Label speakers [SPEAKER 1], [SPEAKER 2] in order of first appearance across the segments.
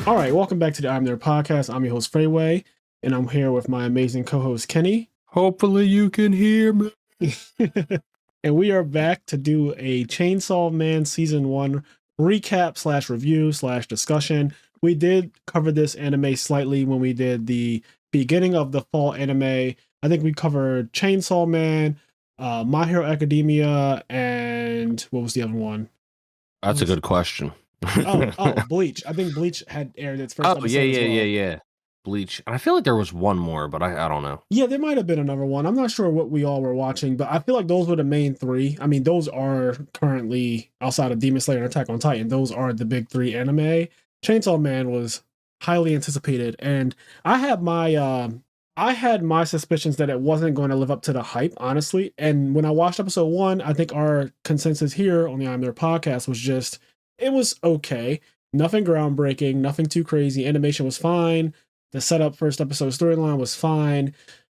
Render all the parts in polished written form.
[SPEAKER 1] All right, welcome back to the IMNerd podcast. I'm your host, Freeway, and I'm here with my amazing co-host, Kenny.
[SPEAKER 2] Hopefully you can hear me.
[SPEAKER 1] And we are back to do a Chainsaw Man Season 1 recap / review / discussion. We did cover this anime slightly when we did the beginning of the fall anime. I think we covered Chainsaw Man, My Hero Academia, and what was the other one?
[SPEAKER 2] That's a good question.
[SPEAKER 1] Bleach. I think Bleach had aired its first episode.
[SPEAKER 2] Yeah. Bleach. I feel like there was one more, but I don't know.
[SPEAKER 1] Yeah, there might have been another one. I'm not sure what we all were watching, but I feel like those were the main three. I mean, those are currently, outside of Demon Slayer and Attack on Titan, those are the big three anime. Chainsaw Man was highly anticipated, and I had my suspicions that it wasn't going to live up to the hype, honestly. And when I watched episode 1, I think our consensus here on the IMNerd podcast was just, it was okay. Nothing groundbreaking, nothing too crazy. Animation was fine. The setup first episode storyline was fine.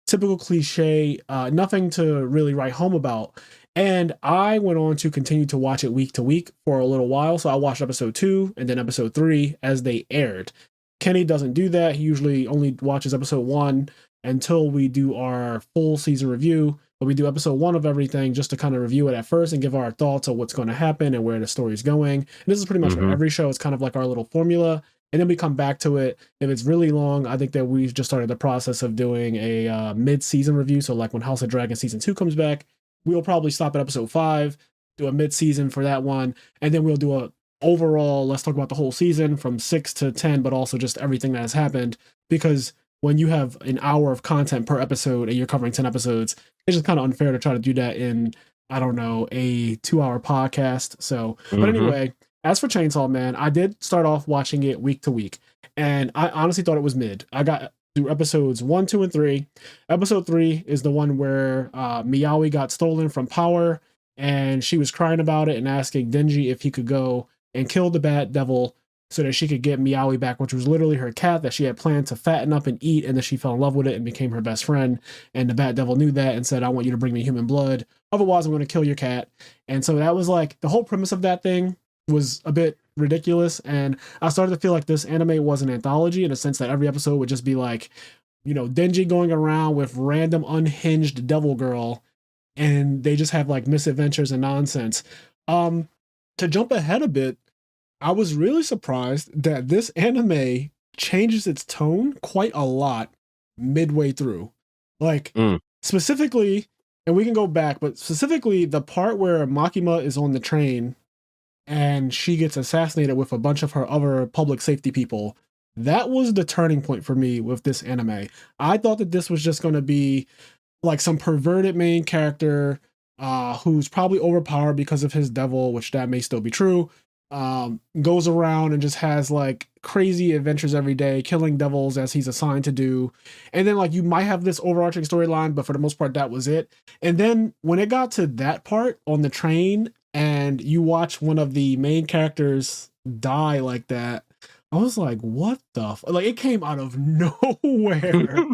[SPEAKER 1] Typical cliche, nothing to really write home about. And I went on to continue to watch it week to week for a little while. So I watched episode 2 and then episode 3 as they aired. Kenny doesn't do that. He usually only watches episode 1 until we do our full season review. But we do episode 1 of everything just to kind of review it at first and give our thoughts on what's going to happen and where the story's going. And this is pretty much for every show. It's kind of like our little formula. And then we come back to it. If it's really long, I think that we've just started the process of doing a mid-season review. So like when House of Dragon season 2 comes back, we'll probably stop at episode 5, do a mid-season for that one, and then we'll do a overall, let's talk about the whole season from 6 to 10, but also just everything that has happened. Because when you have an hour of content per episode and you're covering 10 episodes, it's just kind of unfair to try to do that in, I don't know, a 2-hour podcast. So, but anyway, as for Chainsaw Man, I did start off watching it week to week, and I honestly thought it was mid. I got through episodes 1, 2, and 3. Episode 3 is the one where Miyawi got stolen from Power, and she was crying about it and asking Denji if he could go and kill the Bat Devil so that she could get Miyawi back, which was literally her cat that she had planned to fatten up and eat, and then she fell in love with it and became her best friend. And the Bat Devil knew that and said, I want you to bring me human blood, otherwise I'm going to kill your cat. And so that was like, the whole premise of that thing was a bit ridiculous, and I started to feel like this anime was an anthology in a sense that every episode would just be like, you know, Denji going around with random unhinged devil girl, and they just have like misadventures and nonsense. To jump ahead a bit, I was really surprised that this anime changes its tone quite a lot midway through. Like, specifically, and we can go back, but specifically the part where Makima is on the train and she gets assassinated with a bunch of her other public safety people. That was the turning point for me with this anime. I thought that this was just going to be like some perverted main character who's probably overpowered because of his devil, which that may still be true. Goes around and just has like crazy adventures every day, killing devils as he's assigned to do. And then like you might have this overarching storyline, but for the most part, that was it. And then when it got to that part on the train, and you watch one of the main characters die like that, I was like, what the like, it came out of nowhere.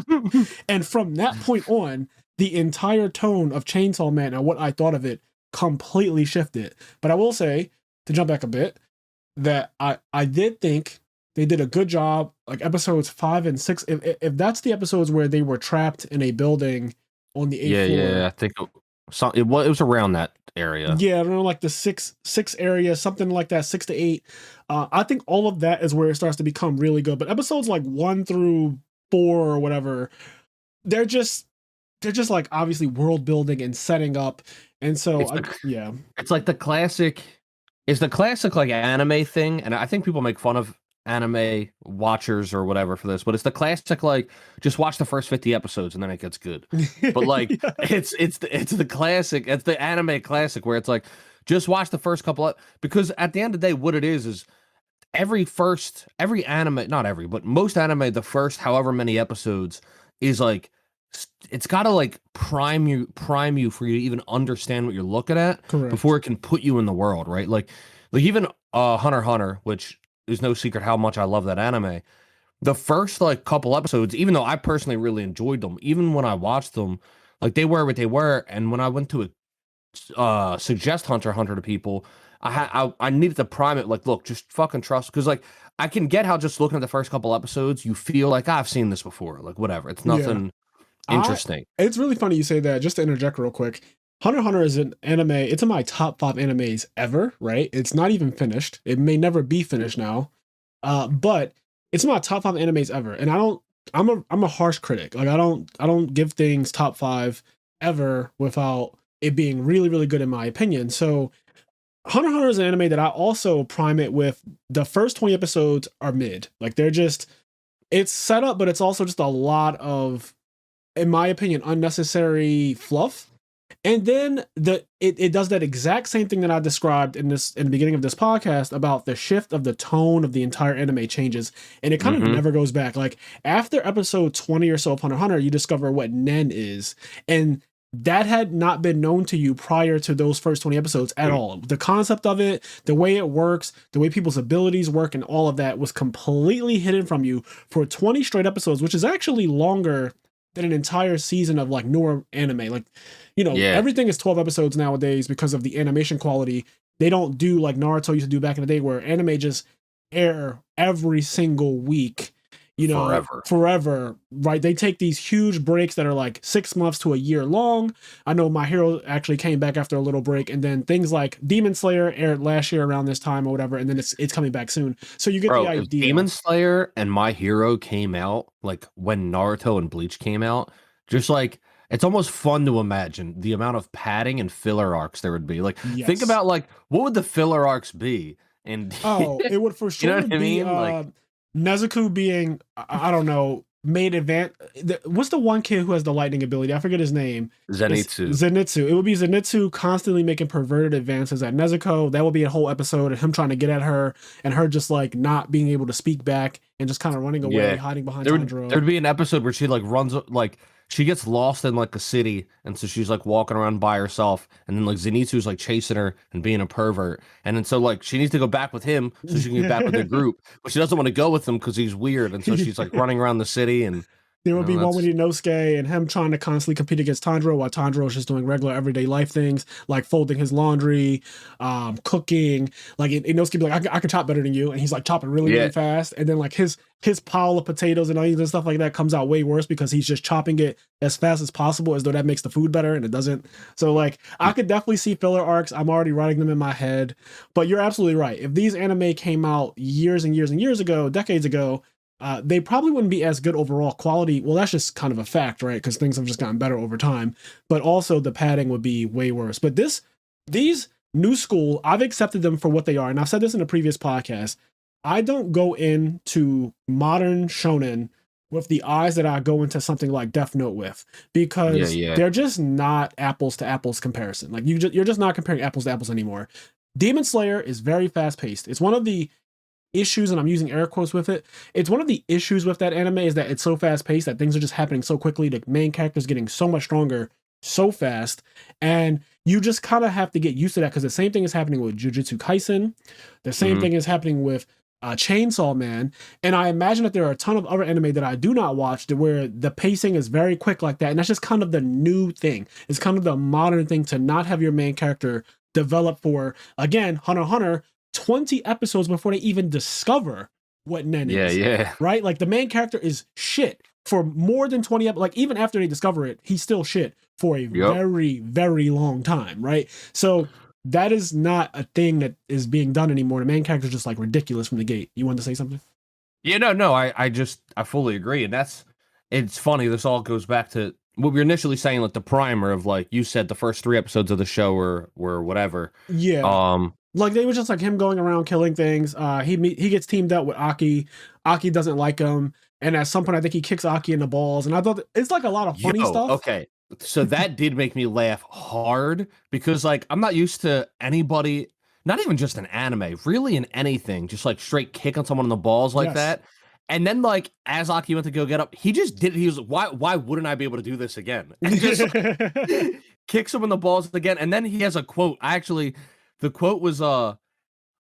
[SPEAKER 1] And from that point on, the entire tone of Chainsaw Man and what I thought of it completely shifted. But I will say, to jump back a bit, that I did think they did a good job, like episodes 5 and 6. If that's the episodes where they were trapped in a building on the 8th floor.
[SPEAKER 2] Yeah, I think it was around that area.
[SPEAKER 1] Yeah, I don't know, like the six area, something like that, 6 to 8. I think all of that is where it starts to become really good. But episodes like 1 through 4 or whatever, they're just like obviously world building and setting up. And so
[SPEAKER 2] it's like the classic. It's the classic like anime thing, and I think people make fun of anime watchers or whatever for this, but it's the classic like just watch the first 50 episodes and then it gets good. But like it's the classic, it's the anime classic where it's like just watch the first couple of, because at the end of the day what it is every anime, not every, but most anime, the first however many episodes is like it's got to like prime you for you to even understand what you're looking at.
[SPEAKER 1] Correct.
[SPEAKER 2] Before it can put you in the world, right? Like even Hunter x Hunter, which is no secret how much I love that anime. The first like couple episodes, even though I personally really enjoyed them, even when I watched them, like they were what they were, and when I went to suggest Hunter x Hunter to people, I needed to prime it. Like, look, just fucking trust, because like I can get how just looking at the first couple episodes, you feel like I've seen this before. Like whatever, it's
[SPEAKER 1] Yeah.
[SPEAKER 2] nothing interesting.
[SPEAKER 1] It's really funny you say that. Just to interject real quick, Hunter x Hunter is an anime. It's in my top 5 animes ever. Right? It's not even finished. It may never be finished now. But it's in my top 5 animes ever. And I don't. I'm a harsh critic. Like I don't give things top 5 ever without it being really really good in my opinion. So Hunter x Hunter is an anime that I also prime it with. The first 20 episodes are mid. Like they're just. It's set up, but it's also just a lot of, in my opinion, unnecessary fluff. And then it does that exact same thing that I described in the beginning of this podcast about the shift of the tone of the entire anime changes, and it kind of never goes back. Like after episode 20 or so of Hunter x Hunter, you discover what Nen is, and that had not been known to you prior to those first 20 episodes at all. The concept of it, the way it works, the way people's abilities work, and all of that was completely hidden from you for 20 straight episodes, which is actually longer than an entire season of like newer anime. Like, everything is 12 episodes nowadays because of the animation quality. They don't do like Naruto used to do back in the day where anime just air every single week, forever, right? They take these huge breaks that are like 6 months to a year long. I know My Hero actually came back after a little break, and then things like Demon Slayer aired last year around this time or whatever, and then it's coming back soon. So you get the idea.
[SPEAKER 2] If Demon Slayer and My Hero came out like when Naruto and Bleach came out, just like it's almost fun to imagine the amount of padding and filler arcs there would be. Like think about like what would the filler arcs be? And
[SPEAKER 1] it would for sure be like Nezuko being, I don't know, made advance. What's the one kid who has the lightning ability? I forget his name. Zenitsu. It would be Zenitsu constantly making perverted advances at Nezuko. That would be a whole episode of him trying to get at her and her just like not being able to speak back and just kind of running away, hiding behind Tanjiro.
[SPEAKER 2] There'd be an episode where she like runs like she gets lost in like a city, and so she's like walking around by herself, and then like Zenitsu's like chasing her and being a pervert, and then so like she needs to go back with him so she can get back with the group, but she doesn't want to go with him because he's weird, and so she's like running around the city, and
[SPEAKER 1] there would be one with Inosuke and him trying to constantly compete against Tanjiro while Tanjiro is just doing regular everyday life things like folding his laundry, cooking. Like Inosuke be like, I can chop better than you, and he's like chopping really fast, and then like his pile of potatoes and onions and stuff like that comes out way worse because he's just chopping it as fast as possible as though that makes the food better, and it doesn't. So like I could definitely see filler arcs. I'm already writing them in my head, but you're absolutely right. If these anime came out years and years and years ago, decades ago, they probably wouldn't be as good overall quality. Well, that's just kind of a fact, right? Because things have just gotten better over time. But also the padding would be way worse. But these new school, I've accepted them for what they are. And I've said this in a previous podcast. I don't go into modern shonen with the eyes that I go into something like Death Note with, because they're just not apples to apples comparison. Like you're just not comparing apples to apples anymore. Demon Slayer is very fast paced. It's one of the issues, and I'm using air quotes with it. It's one of the issues with that anime is that it's so fast paced that things are just happening so quickly. The main character's getting so much stronger so fast, and you just kind of have to get used to that because the same thing is happening with Jujutsu Kaisen. The same thing is happening with Chainsaw Man, and I imagine that there are a ton of other anime that I do not watch where the pacing is very quick like that, and that's just kind of the new thing. It's kind of the modern thing to not have your main character develop for, again, Hunter x Hunter, 20 episodes before they even discover what Nen is. Right? Like the main character is shit for more than 20 episodes. Like even after they discover it, he's still shit for a very, very long time. Right? So that is not a thing that is being done anymore. The main character is just like ridiculous from the gate. You wanted to say something?
[SPEAKER 2] Yeah, no. I fully agree. And it's funny. This all goes back to what we were initially saying, like the primer of like you said, the first 3 episodes of the show were whatever.
[SPEAKER 1] Yeah. Like they were just like him going around killing things. He gets teamed up with Aki. Aki doesn't like him, and at some point I think he kicks Aki in the balls. And I thought it's like a lot of funny stuff.
[SPEAKER 2] Okay, so that did make me laugh hard because like I'm not used to anybody, not even just an anime, really in anything, just like straight kick on someone in the balls like that. And then like as Aki went to go get up, he just did it. He was like, why wouldn't I be able to do this again? And just kicks him in the balls again. And then he has a quote. The quote was,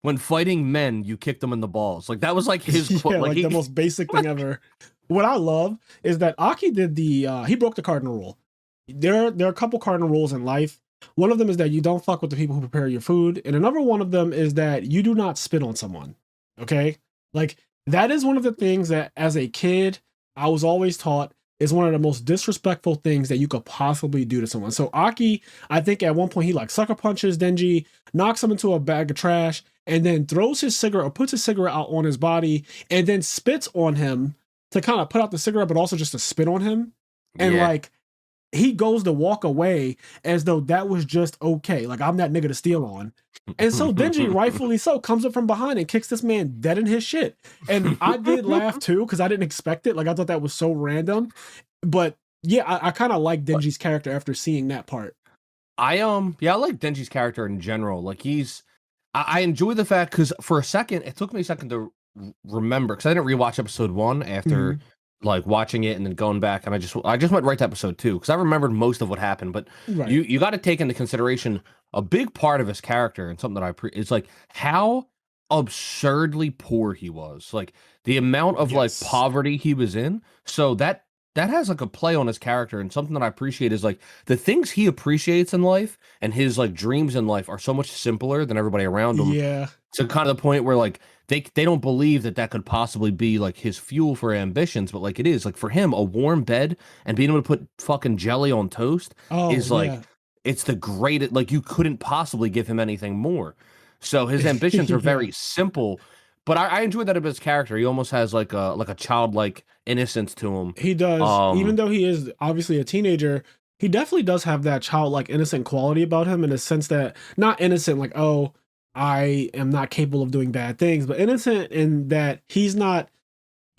[SPEAKER 2] when fighting men, you kick them in the balls. Like, that was, like, his quote.
[SPEAKER 1] Like the most basic thing ever. What I love is that Aki did he broke the cardinal rule. There are a couple cardinal rules in life One of them is that you don't fuck with the people who prepare your food, and another one of them is that you do not spit on someone. Okay, like that is one of the things that as a kid I was always taught is one of the most disrespectful things that you could possibly do to someone. So Aki, I think at one point he like sucker punches Denji, knocks him into a bag of trash, and then throws his cigarette or puts his cigarette out on his body, and then spits on him to kind of put out the cigarette, but also just to spit on him. And like he goes to walk away as though that was just okay. Like I'm that nigga to steal on. And so Denji, rightfully so, comes up from behind and kicks this man dead in his shit. And I did laugh too, because I didn't expect it. Like I thought that was so random. But yeah, I kind of like Denji's character after seeing that part.
[SPEAKER 2] I like Denji's character in general. Like I enjoy the fact, because for a second, it took me a second to remember, because I didn't rewatch episode 1 after like watching it and then going back, and I just went right to episode 2 because I remembered most of what happened. But you got to take into consideration a big part of his character, and something that it's like how absurdly poor he was, like the amount of like poverty he was in. So that has like a play on his character, and something that I appreciate is like the things he appreciates in life and his like dreams in life are so much simpler than everybody around him.
[SPEAKER 1] Yeah.
[SPEAKER 2] To kind of the point where like they don't believe that could possibly be like his fuel for ambitions, but like it is. Like for him, a warm bed and being able to put fucking jelly on toast is like it's the greatest. Like you couldn't possibly give him anything more. So his ambitions are very simple. But I enjoy that of his character. He almost has like a childlike innocence to him.
[SPEAKER 1] He does. Even though he is obviously a teenager, he definitely does have that childlike innocent quality about him, in the sense that not innocent like, oh, I am not capable of doing bad things, but innocent in that he's not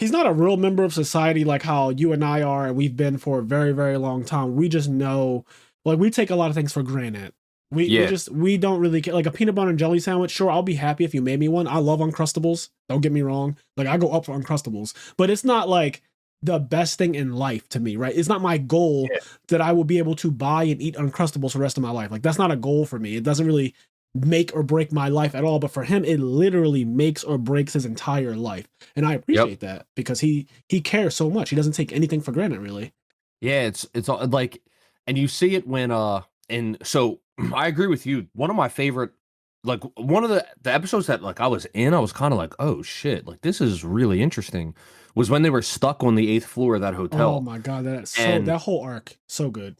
[SPEAKER 1] a real member of society like how you and I are, and we've been for a very, very long time. We just know, like, we take a lot of things for granted. We don't really care. Like a peanut butter and jelly sandwich, sure, I'll be happy if you made me one. I love Uncrustables. Don't get me wrong. Like I go up for Uncrustables, but it's not like the best thing in life to me, right? It's not my goal that I will be able to buy and eat Uncrustables for the rest of my life. Like that's not a goal for me. It doesn't really make or break my life at all, but for him it literally makes or breaks his entire life, and I appreciate that because he cares so much. He doesn't take anything for granted, really.
[SPEAKER 2] It's all like, and you see it when and so I agree with you. One of my favorite, like one of the episodes that like I was kind of like, oh shit, like this is really interesting, was when they were stuck on the 8th floor of that hotel.
[SPEAKER 1] Oh my god, that whole arc so good.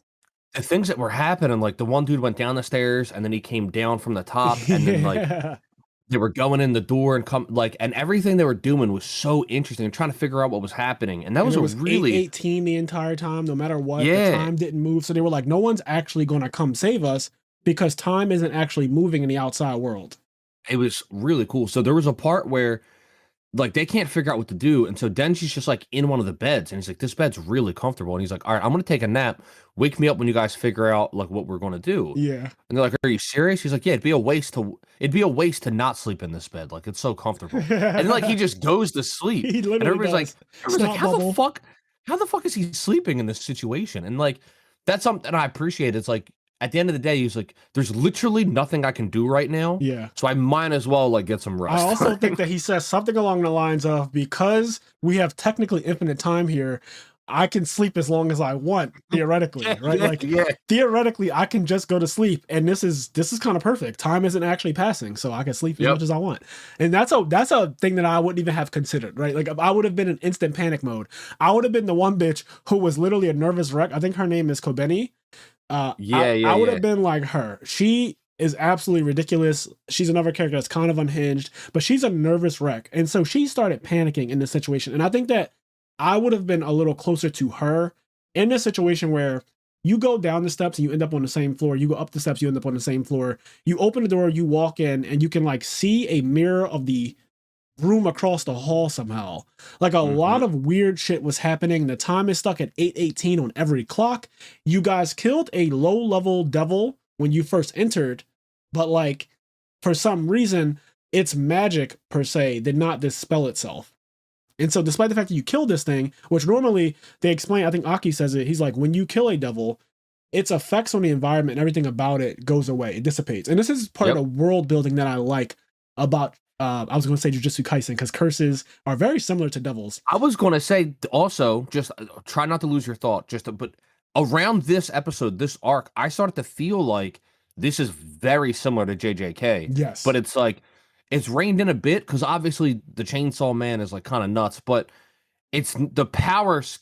[SPEAKER 2] The things that were happening, like the one dude went down the stairs and then he came down from the top, and then like they were going in the door and and everything they were doing was so interesting and trying to figure out what was happening. And that was really
[SPEAKER 1] 18 the entire time, no matter what. The time didn't move, so they were like, no one's actually going to come save us because time isn't actually moving in the outside world.
[SPEAKER 2] It was really cool. So there was a part where like they can't figure out what to do, and so Denji's just like in one of the beds, and he's like, this bed's really comfortable, and he's like, all right, I'm gonna take a nap, wake me up when you guys figure out like what we're gonna do.
[SPEAKER 1] And
[SPEAKER 2] they're like, are you serious? He's like, yeah, it'd be a waste to not sleep in this bed, like it's so comfortable. And then like he just goes to sleep, and everybody's like, how the fuck is he sleeping in this situation? And like that's something I appreciate. It's like at the end of the day, he's like, there's literally nothing I can do right now. So I might as well like get some rest.
[SPEAKER 1] I also think that he says something along the lines of, because we have technically infinite time here, I can sleep as long as I want, theoretically, right? Theoretically, I can just go to sleep, and this is kind of perfect. Time isn't actually passing, so I can sleep as much as I want. And that's a thing that I wouldn't even have considered, right? Like I would have been in instant panic mode. I would have been the one bitch who was literally a nervous wreck. I think her name is Kobeni. I would have been like her. She is absolutely ridiculous. She's another character that's kind of unhinged, but she's a nervous wreck. And so she started panicking in this situation. And I think that I would have been a little closer to her in this situation where you go down the steps and you end up on the same floor. You go up the steps, you end up on the same floor. You open the door, you walk in, and you can like see a mirror of the room across the hall somehow. Like a lot of weird shit was happening. The time is stuck at 8:18 on every clock. You guys killed a low-level devil when you first entered, but like for some reason its magic per se did not dispel itself. And so despite the fact that you killed this thing, which normally they explain, I think Aki says it, he's like, when you kill a devil, its effects on the environment and everything about it goes away. It dissipates. And this is part of the world building that I like about I was going to say Jujutsu Kaisen, because curses are very similar to devils.
[SPEAKER 2] I was going to say also, just try not to lose your thought, but around this episode, this arc, I started to feel like this is very similar to JJK, but
[SPEAKER 1] Yes.
[SPEAKER 2] it's like it's reined in a bit because obviously the Chainsaw Man is like kind of nuts, but it's the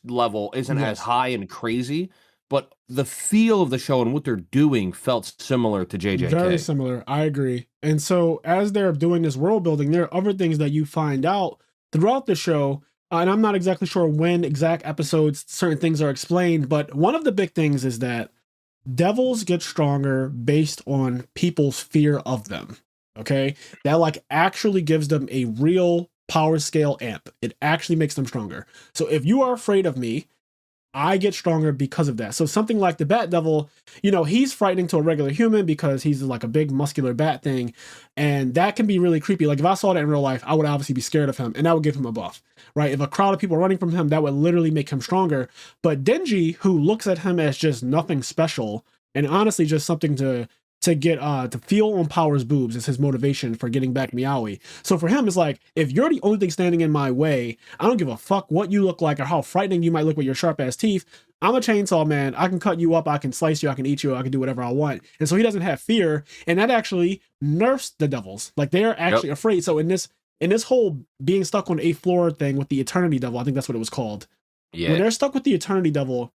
[SPEAKER 2] level isn't as
[SPEAKER 1] Yes.
[SPEAKER 2] high and crazy, but the feel of the show and what they're doing felt similar to
[SPEAKER 1] Very
[SPEAKER 2] JJK.
[SPEAKER 1] similar. I agree. And so, as they're doing this world building, there are other things that you find out throughout the show. And I'm not exactly sure when exact episodes certain things are explained, but one of the big things is that devils get stronger based on people's fear of them. Okay. That like actually gives them a real power scale amp. It actually makes them stronger. So, if you are afraid of me, I get stronger because of that. So something like the Bat Devil, he's frightening to a regular human because he's like a big muscular bat thing, and that can be really creepy. Like if I saw that in real life, I would obviously be scared of him, and that would give him a buff, right? If a crowd of people are running from him, that would literally make him stronger. But Denji, who looks at him as just nothing special, and honestly just something to get to feel on Power's boobs is his motivation for getting back Meowie. So for him, it's like, if you're the only thing standing in my way, I don't give a fuck what you look like or how frightening you might look with your sharp ass teeth. I'm a chainsaw man. I can cut you up, I can slice you, I can eat you, I can do whatever I want. And so he doesn't have fear, and that actually nerfs the devils. Like they are actually afraid. So in this whole being stuck on the 8th floor thing with the Eternity Devil, I think that's what it was called. When
[SPEAKER 2] Yeah.
[SPEAKER 1] they're stuck with the Eternity Devil,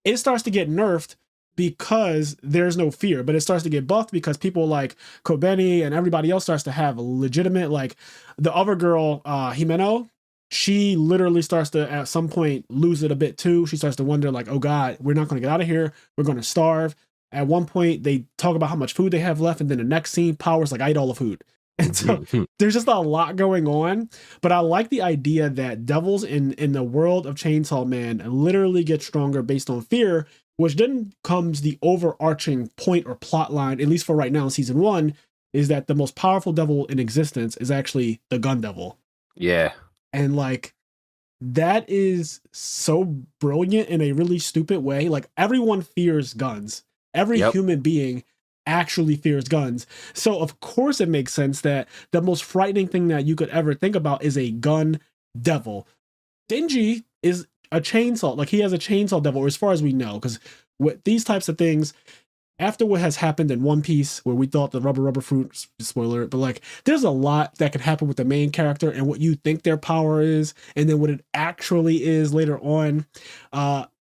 [SPEAKER 1] it starts to get nerfed because there's no fear, but it starts to get buffed because people like Kobeni and everybody else starts to have legitimate, like the other girl, Himeno, she literally starts to at some point lose it a bit too. She starts to wonder like, oh God, we're not going to get out of here. We're going to starve. At one point they talk about how much food they have left. And then the next scene, Power's like, I ate all the food. And so there's just a lot going on, but I like the idea that devils in the world of Chainsaw Man literally get stronger based on fear, which then comes the overarching point or plot line, at least for right now in season 1, is that the most powerful devil in existence is actually the gun devil.
[SPEAKER 2] Yeah.
[SPEAKER 1] And like that is so brilliant in a really stupid way. Like everyone fears guns. Every human being actually fears guns. So of course it makes sense that the most frightening thing that you could ever think about is a gun devil. Denji is a chainsaw, like he has a chainsaw devil, or as far as we know, because with these types of things, after what has happened in One Piece, where we thought the rubber fruit, spoiler, but like there's a lot that could happen with the main character and what you think their power is, and then what it actually is later on.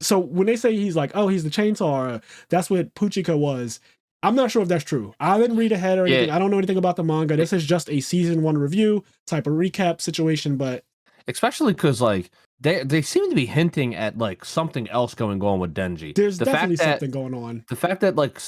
[SPEAKER 1] So when they say he's like, oh, he's the chainsaw, that's what Puchika was. I'm not sure if that's true. I didn't read ahead or anything. I don't know anything about the manga. This is just a season 1 review type of recap situation, but
[SPEAKER 2] especially because like they seem to be hinting at like something else going on with Denji.
[SPEAKER 1] There's
[SPEAKER 2] The
[SPEAKER 1] definitely
[SPEAKER 2] fact that
[SPEAKER 1] something going on.
[SPEAKER 2] the fact that like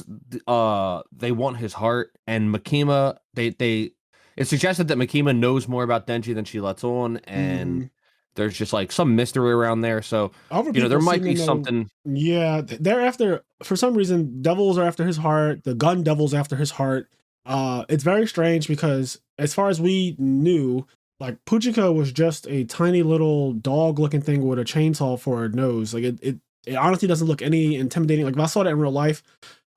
[SPEAKER 2] they want his heart, and Makima they it suggested that Makima knows more about Denji than she lets on, and there's just like some mystery around there. So
[SPEAKER 1] Other
[SPEAKER 2] there
[SPEAKER 1] people
[SPEAKER 2] might
[SPEAKER 1] seem to
[SPEAKER 2] be
[SPEAKER 1] know.
[SPEAKER 2] something.
[SPEAKER 1] Yeah, they're after, for some reason, devils are after his heart. The gun devil's after his heart. It's very strange because as far as we knew, like Puchika was just a tiny little dog-looking thing with a chainsaw for a nose. Like it honestly doesn't look any intimidating. Like if I saw that in real life,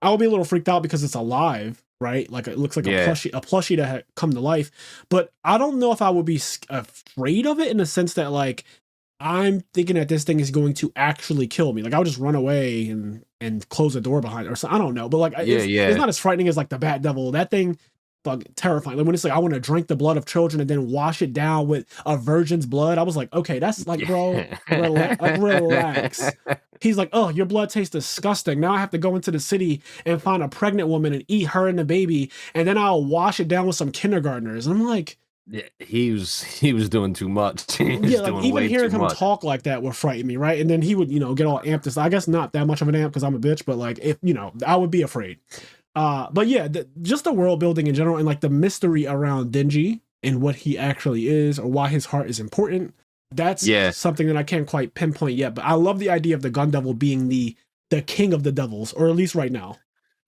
[SPEAKER 1] I would be a little freaked out because it's alive, right? Like it looks like a plushie that had come to life. But I don't know if I would be afraid of it in the sense that like I'm thinking that this thing is going to actually kill me. Like I would just run away and close the door behind it or so. I don't know, but like it's not as frightening as like the Bat Devil. That thing, terrifying. Like when it's like I want to drink the blood of children and then wash it down with a virgin's blood. I was like, okay, that's like, bro, relax. He's like, oh, your blood tastes disgusting. Now I have to go into the city and find a pregnant woman and eat her and the baby, and then I'll wash it down with some kindergartners. And I'm like,
[SPEAKER 2] yeah, he was doing too much.
[SPEAKER 1] Yeah, like even hearing him talk like that would frighten me, right? And then he would, get all amped. I guess not that much of an amp because I'm a bitch, but like if I would be afraid. But yeah, just the world building in general and like the mystery around Denji and what he actually is or why his heart is important. That's something that I can't quite pinpoint yet. But I love the idea of the Gun Devil being the king of the devils, or at least right now.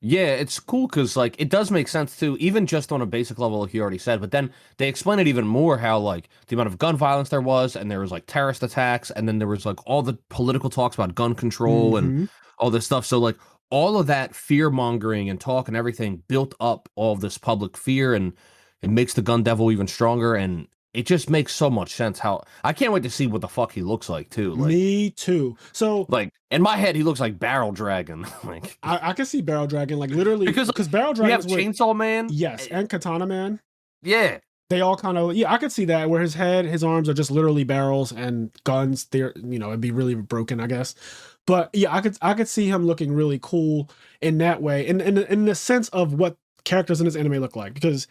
[SPEAKER 2] Yeah, it's cool because like it does make sense too, even just on a basic level, like you already said. But then they explain it even more how like the amount of gun violence there was, and there was like terrorist attacks, and then there was like all the political talks about gun control and all this stuff. So like all of that fear mongering and talk and everything built up all of this public fear, and it makes the Gun Devil even stronger. And it just makes so much sense. How I can't wait to see what the fuck he looks like too.
[SPEAKER 1] Me too. So
[SPEAKER 2] like in my head, he looks like Barrel Dragon. Like
[SPEAKER 1] I can see Barrel Dragon like literally because Barrel
[SPEAKER 2] you have
[SPEAKER 1] Dragon's with
[SPEAKER 2] Chainsaw Man.
[SPEAKER 1] yes, and Katana Man.
[SPEAKER 2] Yeah,
[SPEAKER 1] They all kind of I could see that where his head, his arms are just literally barrels and guns. They're it'd be really broken, I guess. But yeah, I could see him looking really cool in that way, in the sense of what characters in this anime look like. Because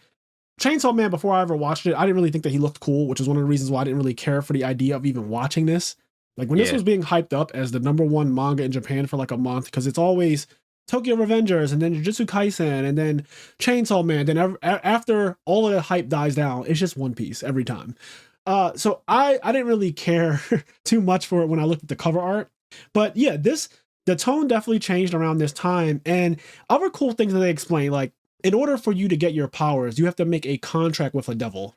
[SPEAKER 1] Chainsaw Man, before I ever watched it, I didn't really think that he looked cool, which is one of the reasons why I didn't really care for the idea of even watching this. Like when this was being hyped up as the #1 manga in Japan for like a month, because it's always Tokyo Revengers and then Jujutsu Kaisen and then Chainsaw Man. Then after all of the hype dies down, it's just One Piece every time. So I didn't really care too much for it when I looked at the cover art. But yeah, the tone definitely changed around this time. And other cool things that they explain, like in order for you to get your powers, you have to make a contract with a devil.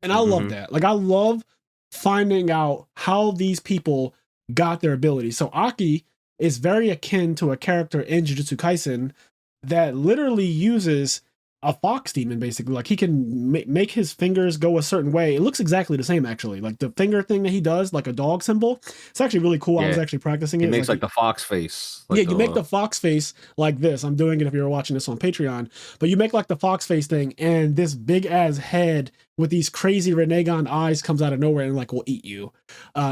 [SPEAKER 1] And I love that. Like I love finding out how these people got their abilities. So Aki is very akin to a character in Jujutsu Kaisen that literally uses a fox demon, basically. Like he can make his fingers go a certain way. It looks exactly the same, actually. Like the finger thing that he does, like a dog symbol. It's actually really cool. I was actually practicing it.
[SPEAKER 2] He makes like the fox face.
[SPEAKER 1] Like you make the fox face like this. I'm doing it if you're watching this on Patreon. But you make like the fox face thing, and this big ass head with these crazy Renegon eyes comes out of nowhere and like will eat you.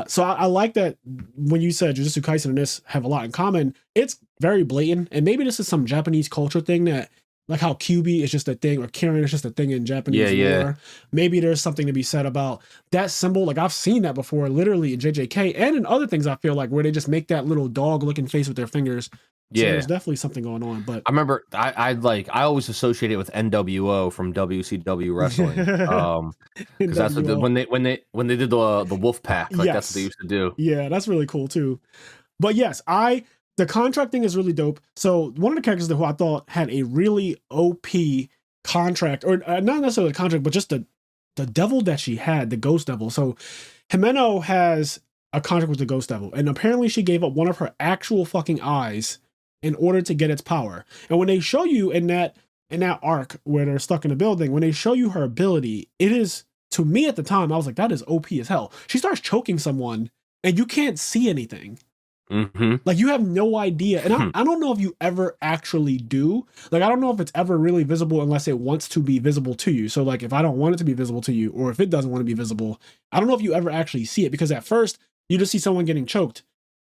[SPEAKER 1] So I like that when you said Jujutsu Kaisen and this have a lot in common. It's very blatant, and maybe this is some Japanese culture thing that. Like how Kyuubi is just a thing, or Kirin is just a thing in Japanese lore. Maybe there's something to be said about that symbol. Like I've seen that before, literally in JJK and in other things. I feel like where they just make that little dog-looking face with their fingers. So there's definitely something going on. But
[SPEAKER 2] I remember I always associate it with NWO from WCW wrestling. Because that's when they did the Wolf Pack. Like that's what they used to do.
[SPEAKER 1] Yeah, that's really cool too. But yes, the contract thing is really dope. So one of the characters who I thought had a really OP contract, or not necessarily a contract, but just the devil that she had, the ghost devil. So Himeno has a contract with the ghost devil, and apparently she gave up one of her actual fucking eyes in order to get its power. And when they show you in that arc where they're stuck in a building, when they show you her ability, it is, to me at the time, I was like, that is OP as hell. She starts choking someone and you can't see anything. Like you have no idea. And I don't know if you ever actually do. Like I don't know if it's ever really visible unless it wants to be visible to you. So like if I don't want it to be visible to you, or if it doesn't want to be visible, I don't know if you ever actually see it, because at first you just see someone getting choked.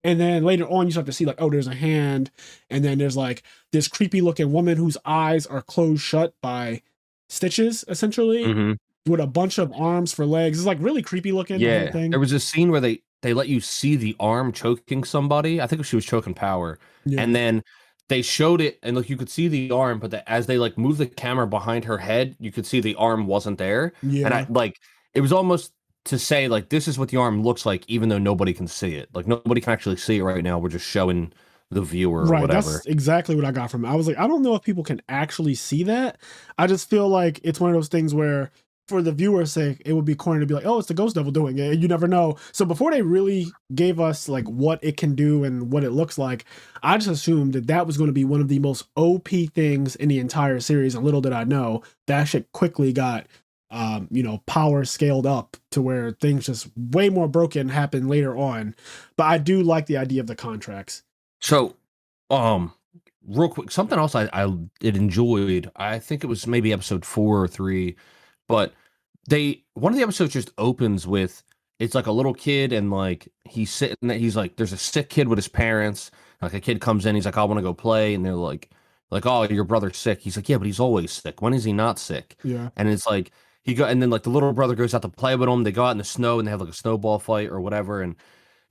[SPEAKER 1] And then later on you start to see like, oh, there's a hand. And then there's like this creepy looking woman whose eyes are closed shut by stitches, essentially, with a bunch of arms for legs. It's like really creepy looking.
[SPEAKER 2] Yeah. There was a scene where they let you see the arm choking somebody. I think she was choking Power. Yeah. And then they showed it, and like you could see the arm, but as they like moved the camera behind her head, you could see the arm wasn't there. Yeah. And it was almost to say like, this is what the arm looks like, even though nobody can see it. Like nobody can actually see it right now. We're just showing the viewer or whatever. That's
[SPEAKER 1] exactly what I got from it. I was like, I don't know if people can actually see that. I just feel like it's one of those things where, for the viewer's sake, it would be corny to be like, oh, it's the ghost devil doing it, and you never know. So before they really gave us like what it can do and what it looks like, I just assumed that was going to be one of the most OP things in the entire series, and little did I know that shit quickly got power scaled up to where things just way more broken happen later on. But I do like the idea of the contracts.
[SPEAKER 2] So real quick, something else I enjoyed, I think it was maybe episode 4 or 3, but one of the episodes just opens with, it's like a little kid, and like he's sitting there, he's like, there's a sick kid with his parents. Like a kid comes in, he's like, I want to go play, and they're like, oh, your brother's sick. He's like, yeah, but he's always sick. When is he not sick?
[SPEAKER 1] Yeah.
[SPEAKER 2] And it's like and then like the little brother goes out to play with him. They go out in the snow and they have like a snowball fight or whatever. And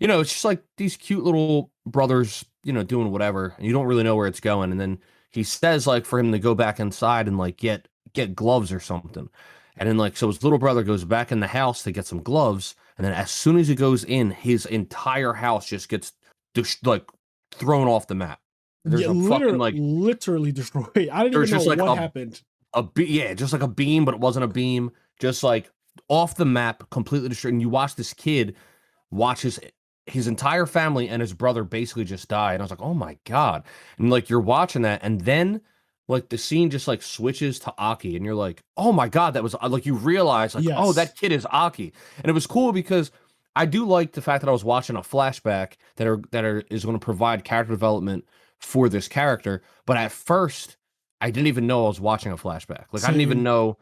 [SPEAKER 2] it's just like these cute little brothers, doing whatever, and you don't really know where it's going. And then he says like for him to go back inside and like get gloves or something. And then like, so his little brother goes back in the house to get some gloves. And then as soon as he goes in, his entire house just gets like thrown off the map. There's a fucking like
[SPEAKER 1] literally destroyed. I didn't even know like what happened.
[SPEAKER 2] Just like a beam, but it wasn't a beam. Just like off the map, completely destroyed. And you watch this kid watch his entire family and his brother basically just die. And I was like, oh my God. And like, you're watching that. And then like the scene just like switches to Aki, and you're like, oh my god, that was like you realize like, oh,
[SPEAKER 1] Yes.
[SPEAKER 2] that kid is Aki, and it was cool because I do like the fact that I was watching a flashback is going to provide character development for this character, but at first I didn't even know I was watching a flashback. Like I didn't even
[SPEAKER 1] Same.
[SPEAKER 2] know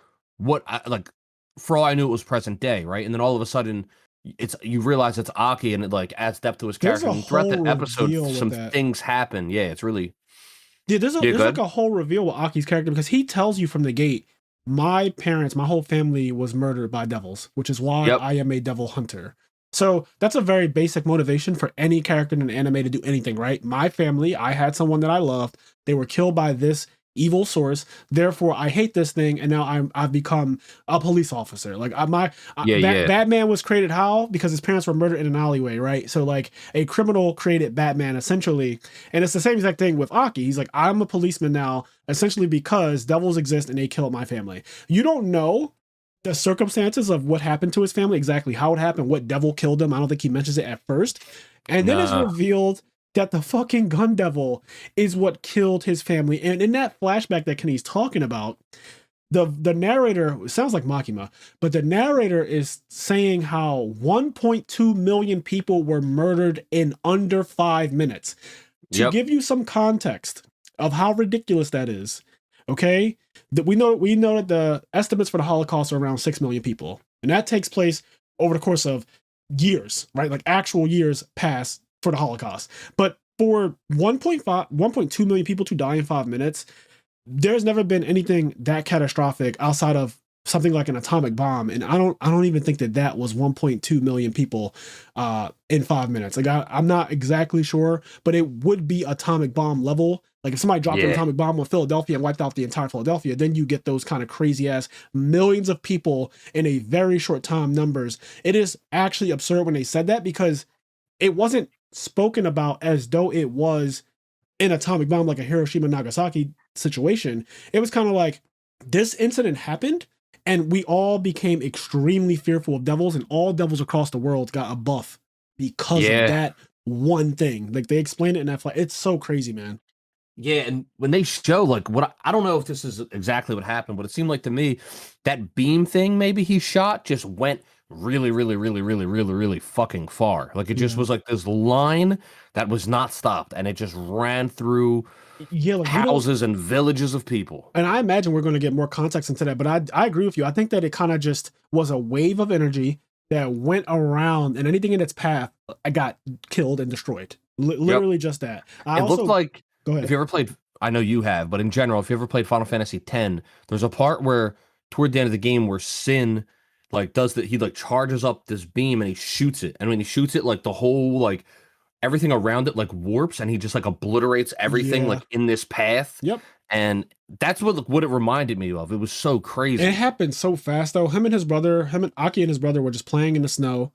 [SPEAKER 2] like for all I knew it was present day, right? And then all of a sudden you realize it's Aki, and it like adds depth to his
[SPEAKER 1] There's
[SPEAKER 2] character.
[SPEAKER 1] a
[SPEAKER 2] And throughout
[SPEAKER 1] whole
[SPEAKER 2] the episode,
[SPEAKER 1] reveal with
[SPEAKER 2] some
[SPEAKER 1] that.
[SPEAKER 2] things happen. Yeah, it's really
[SPEAKER 1] Yeah,
[SPEAKER 2] yeah,
[SPEAKER 1] there's like
[SPEAKER 2] good.
[SPEAKER 1] a whole reveal with Aki's character because he tells you from the gate, my parents, my whole family was murdered by devils, which is why
[SPEAKER 2] Yep.
[SPEAKER 1] I am a devil hunter. So that's a very basic motivation for any character in an anime to do anything, right? My family, I had someone that I loved. They were killed by this evil source. Therefore, I hate this thing, and now I've become a police officer. Like
[SPEAKER 2] Yeah, yeah.
[SPEAKER 1] Batman was created how? Because his parents were murdered in an alleyway, right? So like a criminal created Batman essentially, and it's the same exact thing with Aki. He's like, I'm a policeman now, essentially because devils exist and they killed my family. You don't know the circumstances of what happened to his family, exactly how it happened, what devil killed him. I don't think he mentions it at first. And then it's
[SPEAKER 2] Nah.
[SPEAKER 1] revealed that the fucking gun devil is what killed his family. And in that flashback that Kenny's talking about, the narrator sounds like Makima, but the narrator is saying how 1.2 million people were murdered in under 5 minutes. To
[SPEAKER 2] Yep.
[SPEAKER 1] give you some context of how ridiculous that is, okay? That we know that the estimates for the Holocaust are around 6 million people, and that takes place over the course of years, right? Like actual years pass for the Holocaust. But for 1.2 million people to die in 5 minutes, there's never been anything that catastrophic outside of something like an atomic bomb, and I don't even think that was 1.2 million people in 5 minutes. Like I'm not exactly sure, but it would be atomic bomb level. Like if somebody dropped an
[SPEAKER 2] Yeah.
[SPEAKER 1] atomic bomb on Philadelphia and wiped out the entire Philadelphia, then you get those kind of crazy ass millions of people in a very short time numbers. It is actually absurd when they said that because it wasn't spoken about as though it was an atomic bomb like a Hiroshima Nagasaki situation. It was kind of like this incident happened and we all became extremely fearful of devils, and all devils across the world got a buff because of
[SPEAKER 2] Yeah.
[SPEAKER 1] that one thing. Like they explained it in that flight. It's so crazy, man.
[SPEAKER 2] Yeah, and when they show like what I don't know if this is exactly what happened, but it seemed like to me that beam thing maybe he shot just went really, really, really, really, really, really fucking far. Like it just
[SPEAKER 1] Yeah.
[SPEAKER 2] was like this line that was not stopped, and it just ran through
[SPEAKER 1] Yeah, like we don't,
[SPEAKER 2] houses and villages of people.
[SPEAKER 1] and I imagine we're going to get more context into that, but I agree with you. I think that it kind of just was a wave of energy that went around, and anything in its path I got killed and destroyed. Literally just that.
[SPEAKER 2] It looked like
[SPEAKER 1] go ahead.
[SPEAKER 2] if you ever played, I know you have, but in general, if you ever played Final Fantasy X, there's a part where toward the end of the game where Sin like does that, he like charges up this beam and he shoots it, and when he shoots it, like the whole like everything around it like warps, and he just like obliterates everything
[SPEAKER 1] Yeah.
[SPEAKER 2] like in this path.
[SPEAKER 1] Yep.
[SPEAKER 2] And that's what it reminded me of. It was so crazy.
[SPEAKER 1] It happened so fast though. Him and Aki and his brother were just playing in the snow,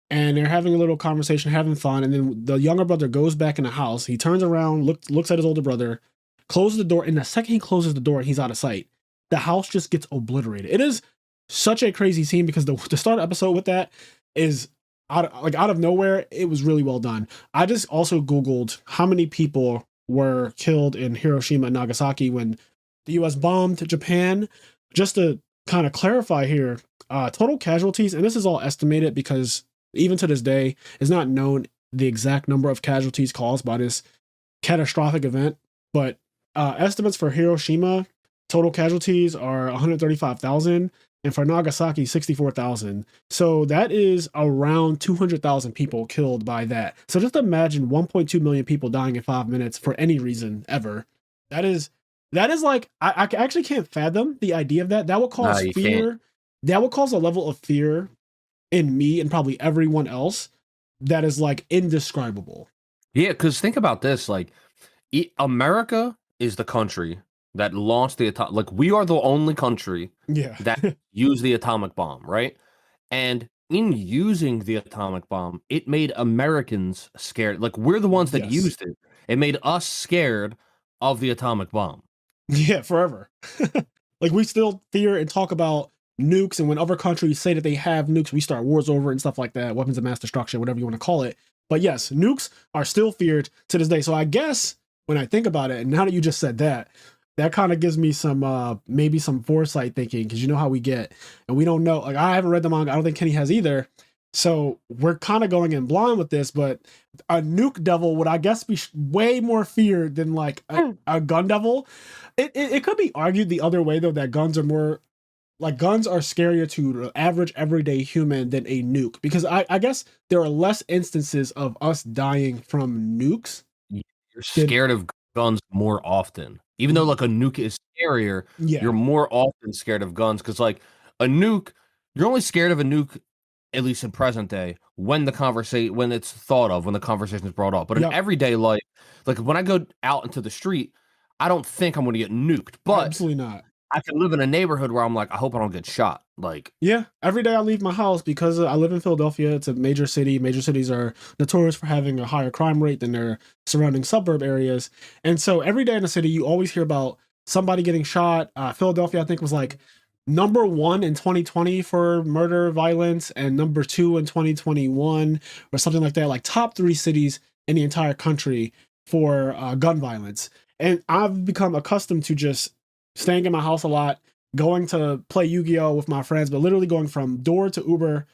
[SPEAKER 1] and they're having a little conversation, having fun. And then the younger brother goes back in the house. He turns around, looks at his older brother, closes the door. And the second he closes the door and he's out of sight, the house just gets obliterated. It is such a crazy scene because the start of the episode with that is out of nowhere. It was really well done. I just also Googled how many people were killed in Hiroshima and Nagasaki when the US bombed Japan. Just to kind of clarify here, total casualties, and this is all estimated because even to this day, it's not known the exact number of casualties caused by this catastrophic event. But estimates for Hiroshima, total casualties are 135,000, and for Nagasaki, 64,000. So that is around 200,000 people killed by that. So just imagine 1.2 million people dying in 5 minutes for any reason ever. That is like I actually can't fathom the idea of that. That would cause
[SPEAKER 2] You
[SPEAKER 1] fear.
[SPEAKER 2] can't.
[SPEAKER 1] That would cause a level of fear in me and probably everyone else that is like indescribable.
[SPEAKER 2] Yeah, because think about this: like, America is the country that launched the atomic. Like, we are the only country
[SPEAKER 1] Yeah.
[SPEAKER 2] that used the atomic bomb, right? And in using the atomic bomb, it made Americans scared. Like, we're the ones that
[SPEAKER 1] Yes.
[SPEAKER 2] used it. It made us scared of the atomic bomb.
[SPEAKER 1] Yeah, forever. Like we still fear and talk about nukes, and when other countries say that they have nukes, we start wars over it and stuff like that, weapons of mass destruction, whatever you want to call it. But yes, nukes are still feared to this day. So I guess when I think about it, and now that you just said that, that kind of gives me some maybe some foresight thinking, because you know how we get, and we don't know. Like, I haven't read the manga. I don't think Kenny has either. So we're kind of going in blind with this, but a nuke devil would, I guess, be way more feared than like a gun devil. It could be argued the other way though, that guns are more like, guns are scarier to the average everyday human than a nuke, because I guess there are less instances of us dying from nukes.
[SPEAKER 2] You're scared of guns more often. Even though like a nuke is scarier,
[SPEAKER 1] Yeah.
[SPEAKER 2] you're more often scared of guns because like a nuke, you're only scared of a nuke, at least in present day, when when it's thought of, when the conversation is brought up. But in everyday life, like when I go out into the street, I don't think I'm going to get nuked. But
[SPEAKER 1] absolutely not.
[SPEAKER 2] I can live in a neighborhood where I'm like, I hope I don't get shot. Like,
[SPEAKER 1] yeah, every day I leave my house because I live in Philadelphia. It's a major city. Major cities are notorious for having a higher crime rate than their surrounding suburb areas. And so every day in the city, you always hear about somebody getting shot. Philadelphia, I think, was like number 1 in 2020 for murder violence, and number 2 in 2021 or something like that. Like top 3 cities in the entire country for gun violence. And I've become accustomed to just staying in my house a lot, going to play Yu-Gi-Oh with my friends, but literally going from door to Uber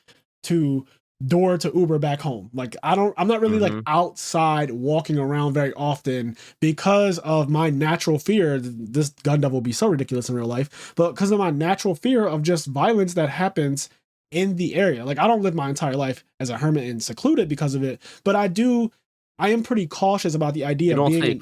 [SPEAKER 1] to door to Uber back home. Like, I'm not really like outside walking around very often because of my natural fear. This gun devil will be so ridiculous in real life, but because of my natural fear of just violence that happens in the area. Like, I don't live my entire life as a hermit and secluded because of it, but I am pretty cautious about the idea of being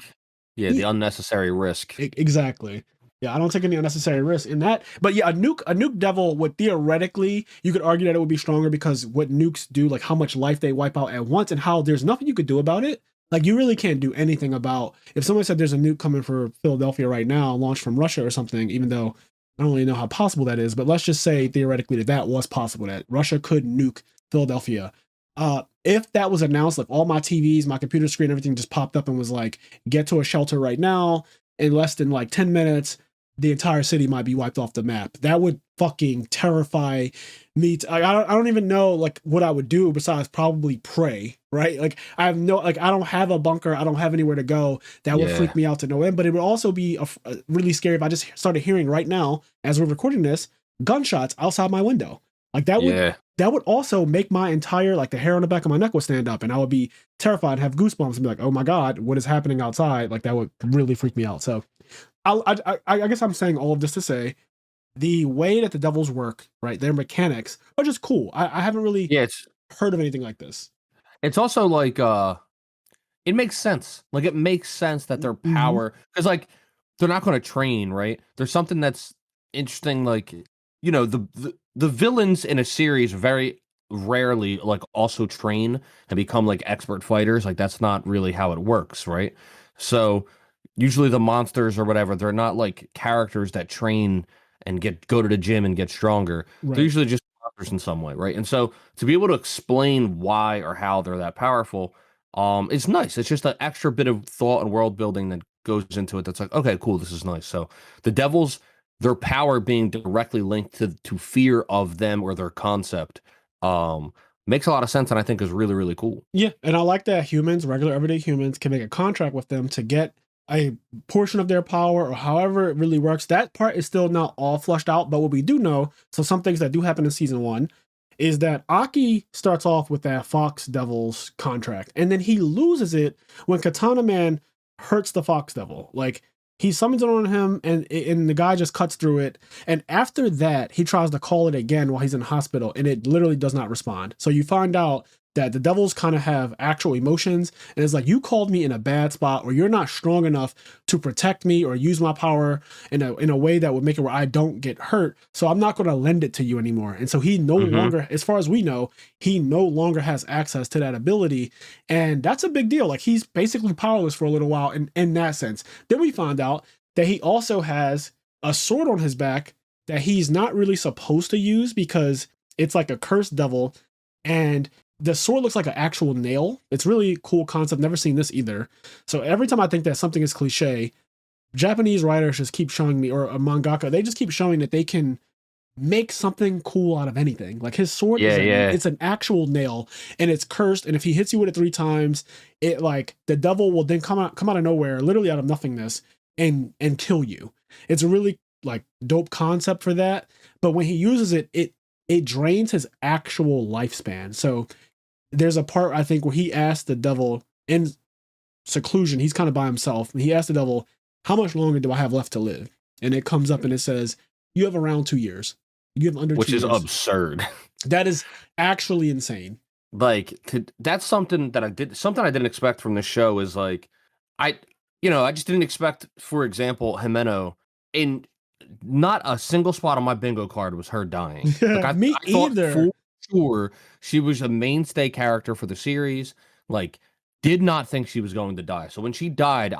[SPEAKER 2] the unnecessary risk.
[SPEAKER 1] Exactly. Yeah, I don't take any unnecessary risk in that. But yeah, a nuke devil would theoretically, you could argue that it would be stronger because what nukes do, like how much life they wipe out at once, and how there's nothing you could do about it. Like, you really can't do anything about, if someone said there's a nuke coming for Philadelphia right now, launched from Russia or something, even though I don't really know how possible that is, but let's just say theoretically that was possible, that Russia could nuke Philadelphia. If that was announced, like all my TVs, my computer screen, everything just popped up and was like, get to a shelter right now in less than like 10 minutes, the entire city might be wiped off the map. That would fucking terrify me. I don't even know like what I would do besides probably pray, right? Like, I don't have a bunker. I don't have anywhere to go. That would freak me out to no end. But it would also be really scary if I just started hearing right now, as we're recording this, gunshots outside my window. Like, that would also make my entire, like, the hair on the back of my neck would stand up, and I would be terrified, have goosebumps, and be like, oh my God, what is happening outside? Like, that would really freak me out. So I guess I'm saying all of this to say the way that the devils work, right? Their mechanics are just cool. I haven't really heard of anything like this.
[SPEAKER 2] It's also like, it makes sense. Like, it makes sense that their power, because like they're not going to train, right? There's something that's interesting, like, you know, the villains in a series very rarely like also train and become like expert fighters. Like, that's not really how it works, right? So usually the monsters or whatever, they're not like characters that train and go to the gym and get stronger. Right. They're usually just monsters in some way, right? And so to be able to explain why or how they're that powerful, it's nice. It's just an extra bit of thought and world building that goes into it. That's like, okay, cool, this is nice. So the devils, their power being directly linked to fear of them or their concept, makes a lot of sense, and I think is really, really cool.
[SPEAKER 1] Yeah, and I like that humans, regular everyday humans, can make a contract with them to get a portion of their power, or however it really works. That part is still not all flushed out, but what we do know, so some things that do happen in season 1, is that Aki starts off with that Fox Devil's contract, and then he loses it when Katana Man hurts the Fox Devil. Like, he summons it on him, and the guy just cuts through it. And after that, he tries to call it again while he's in hospital, and it literally does not respond. So you find out that the devils kind of have actual emotions, and it's like, you called me in a bad spot, or you're not strong enough to protect me or use my power in a way that would make it where I don't get hurt, so I'm not going to lend it to you anymore. And so he no longer, as far as we know, he no longer has access to that ability, and that's a big deal. Like, he's basically powerless for a little while in that sense. Then we find out that he also has a sword on his back that he's not really supposed to use because it's like a cursed devil, and the sword looks like an actual nail. It's really cool concept. Never seen this either. So every time I think that something is cliche, Japanese writers just keep showing me, or a mangaka, they just keep showing that they can make something cool out of anything. Like, his sword it's an actual nail, and it's cursed, and if he hits you with it 3 times, it, like, the devil will then come out of nowhere, literally out of nothingness, and kill you. It's a really like dope concept for that. But when he uses it, it drains his actual lifespan. So there's a part I think where he asked the devil in seclusion, he's kind of by himself, and he asked the devil, "How much longer do I have left to live?" And it comes up and it says, "You have around 2 years. You have under 2
[SPEAKER 2] which
[SPEAKER 1] years."
[SPEAKER 2] is absurd.
[SPEAKER 1] That is actually insane.
[SPEAKER 2] Like that's something that I didn't expect from this show is like I just didn't expect, for example, Jimeno in not a single spot on my bingo card was her dying. Like
[SPEAKER 1] Me
[SPEAKER 2] I thought
[SPEAKER 1] either.
[SPEAKER 2] for sure she was a mainstay character for the series. Like did not think she was going to die. So when she died,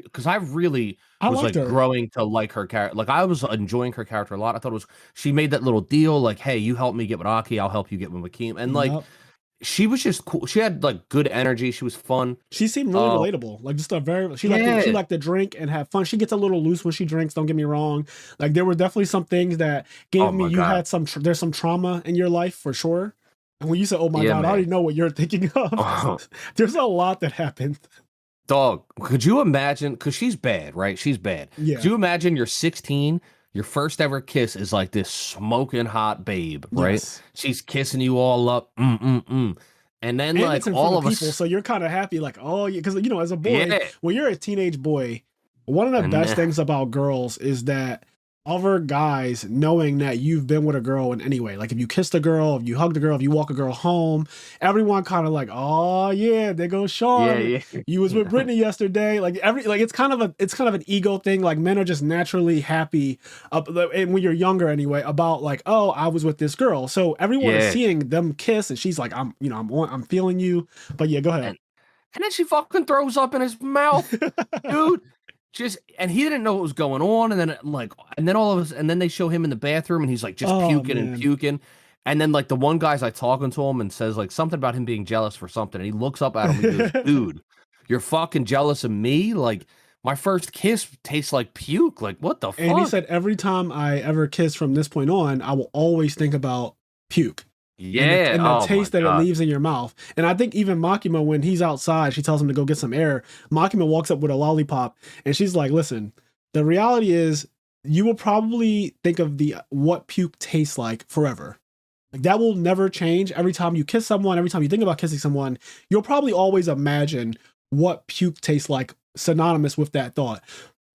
[SPEAKER 2] because I really
[SPEAKER 1] I
[SPEAKER 2] was
[SPEAKER 1] liked
[SPEAKER 2] like
[SPEAKER 1] her.
[SPEAKER 2] growing to like her character. Like I was enjoying her character a lot. I thought it was she made that little deal like, hey, you help me get with Aki, I'll help you get with Makima. And like
[SPEAKER 1] Yep.
[SPEAKER 2] she was just cool. She had like good energy. She was fun.
[SPEAKER 1] She seemed really relatable. Like just a very she
[SPEAKER 2] Yeah.
[SPEAKER 1] liked to drink and have fun. She gets a little loose when she drinks, don't get me wrong. Like there were definitely some things that gave
[SPEAKER 2] Oh
[SPEAKER 1] me
[SPEAKER 2] my
[SPEAKER 1] you
[SPEAKER 2] God.
[SPEAKER 1] had there's some trauma in your life for sure. And when you said, "Oh my
[SPEAKER 2] Yeah,
[SPEAKER 1] God," I already
[SPEAKER 2] man.
[SPEAKER 1] know what you're thinking of.
[SPEAKER 2] Oh,
[SPEAKER 1] There's a lot that happened.
[SPEAKER 2] dog, could you imagine? Because she's bad, right? She's bad. Could
[SPEAKER 1] Yeah.
[SPEAKER 2] you imagine you're 16, your first ever kiss is like this smoking hot babe, right?
[SPEAKER 1] Yes.
[SPEAKER 2] She's kissing you all up, and then
[SPEAKER 1] And
[SPEAKER 2] like
[SPEAKER 1] it's in front
[SPEAKER 2] all
[SPEAKER 1] of
[SPEAKER 2] of
[SPEAKER 1] people,
[SPEAKER 2] us,
[SPEAKER 1] so you're kind of happy, like, oh, yeah, because as a boy,
[SPEAKER 2] yeah,
[SPEAKER 1] when you're a teenage boy, one of the
[SPEAKER 2] and
[SPEAKER 1] best things about girls is that other guys knowing that you've been with a girl in any way, like if you kissed a girl, if you hugged a girl, if you walk a girl home, everyone kind of like, oh yeah, there goes
[SPEAKER 2] yeah,
[SPEAKER 1] Sean.
[SPEAKER 2] yeah,
[SPEAKER 1] You was with Brittany yesterday. Like it's kind of an ego thing. Like men are just naturally happy up, and when you're younger anyway, about like, oh, I was with this girl. So everyone is
[SPEAKER 2] yeah.
[SPEAKER 1] seeing them kiss, and she's like, I'm feeling you. But yeah, go ahead.
[SPEAKER 2] And and then she fucking throws up in his mouth, dude. Just and he didn't know what was going on, and then like, and then all of us, and then they show him in the bathroom, and he's like just
[SPEAKER 1] Oh
[SPEAKER 2] puking and
[SPEAKER 1] man.
[SPEAKER 2] puking, and then like the one guy's like talking to him and says like something about him being jealous for something, and he looks up at him and goes, "Dude, you're fucking jealous of me? Like my first kiss tastes like puke. Like what the
[SPEAKER 1] And he
[SPEAKER 2] fuck?"
[SPEAKER 1] said, every time I ever kiss from this point on, I will always think about puke
[SPEAKER 2] Yeah.
[SPEAKER 1] and the
[SPEAKER 2] Oh my
[SPEAKER 1] taste that it
[SPEAKER 2] God.
[SPEAKER 1] leaves in your mouth. And I think even Makima, when he's outside, she tells him to go get some air. Makima walks up with a lollipop, and she's like, "Listen, the reality is, you will probably think of the what puke tastes like forever. Like that will never change. Every time you kiss someone, every time you think about kissing someone, you'll probably always imagine what puke tastes like, synonymous with that thought.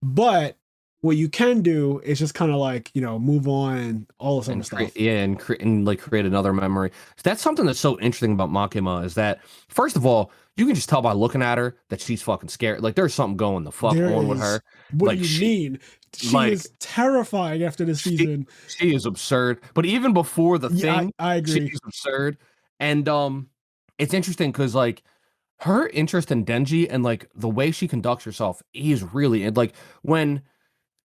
[SPEAKER 1] But what you can do is just kind of like, move on and all this other stuff."
[SPEAKER 2] Yeah, and like create another memory. That's something that's so interesting about Makima is that first of all, you can just tell by looking at her that she's fucking scared. Like there's something going the fuck
[SPEAKER 1] There
[SPEAKER 2] on with
[SPEAKER 1] is.
[SPEAKER 2] her.
[SPEAKER 1] What do
[SPEAKER 2] Like
[SPEAKER 1] you mean? She
[SPEAKER 2] like
[SPEAKER 1] is terrifying after this
[SPEAKER 2] she,
[SPEAKER 1] season.
[SPEAKER 2] she is absurd. But even before the
[SPEAKER 1] Yeah,
[SPEAKER 2] thing,
[SPEAKER 1] I
[SPEAKER 2] she
[SPEAKER 1] agree.
[SPEAKER 2] is absurd. And it's interesting because like her interest in Denji and like the way she conducts herself, he's really and like when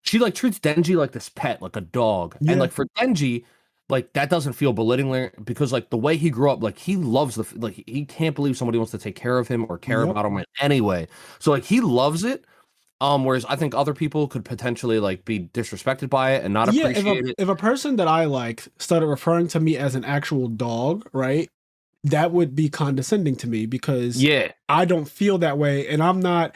[SPEAKER 2] she like treats Denji like this pet, like a dog. And
[SPEAKER 1] Yeah.
[SPEAKER 2] like for Denji, like that doesn't feel belittling because like the way he grew up, like he loves like he can't believe somebody wants to take care of him or care
[SPEAKER 1] Yep.
[SPEAKER 2] about him in any way. So like he loves it. Whereas I think other people could potentially like be disrespected by it and not
[SPEAKER 1] Yeah, if a
[SPEAKER 2] appreciate it.
[SPEAKER 1] if a person that I like started referring to me as an actual dog, right? That would be condescending to me because
[SPEAKER 2] Yeah.
[SPEAKER 1] I don't feel that way and I'm not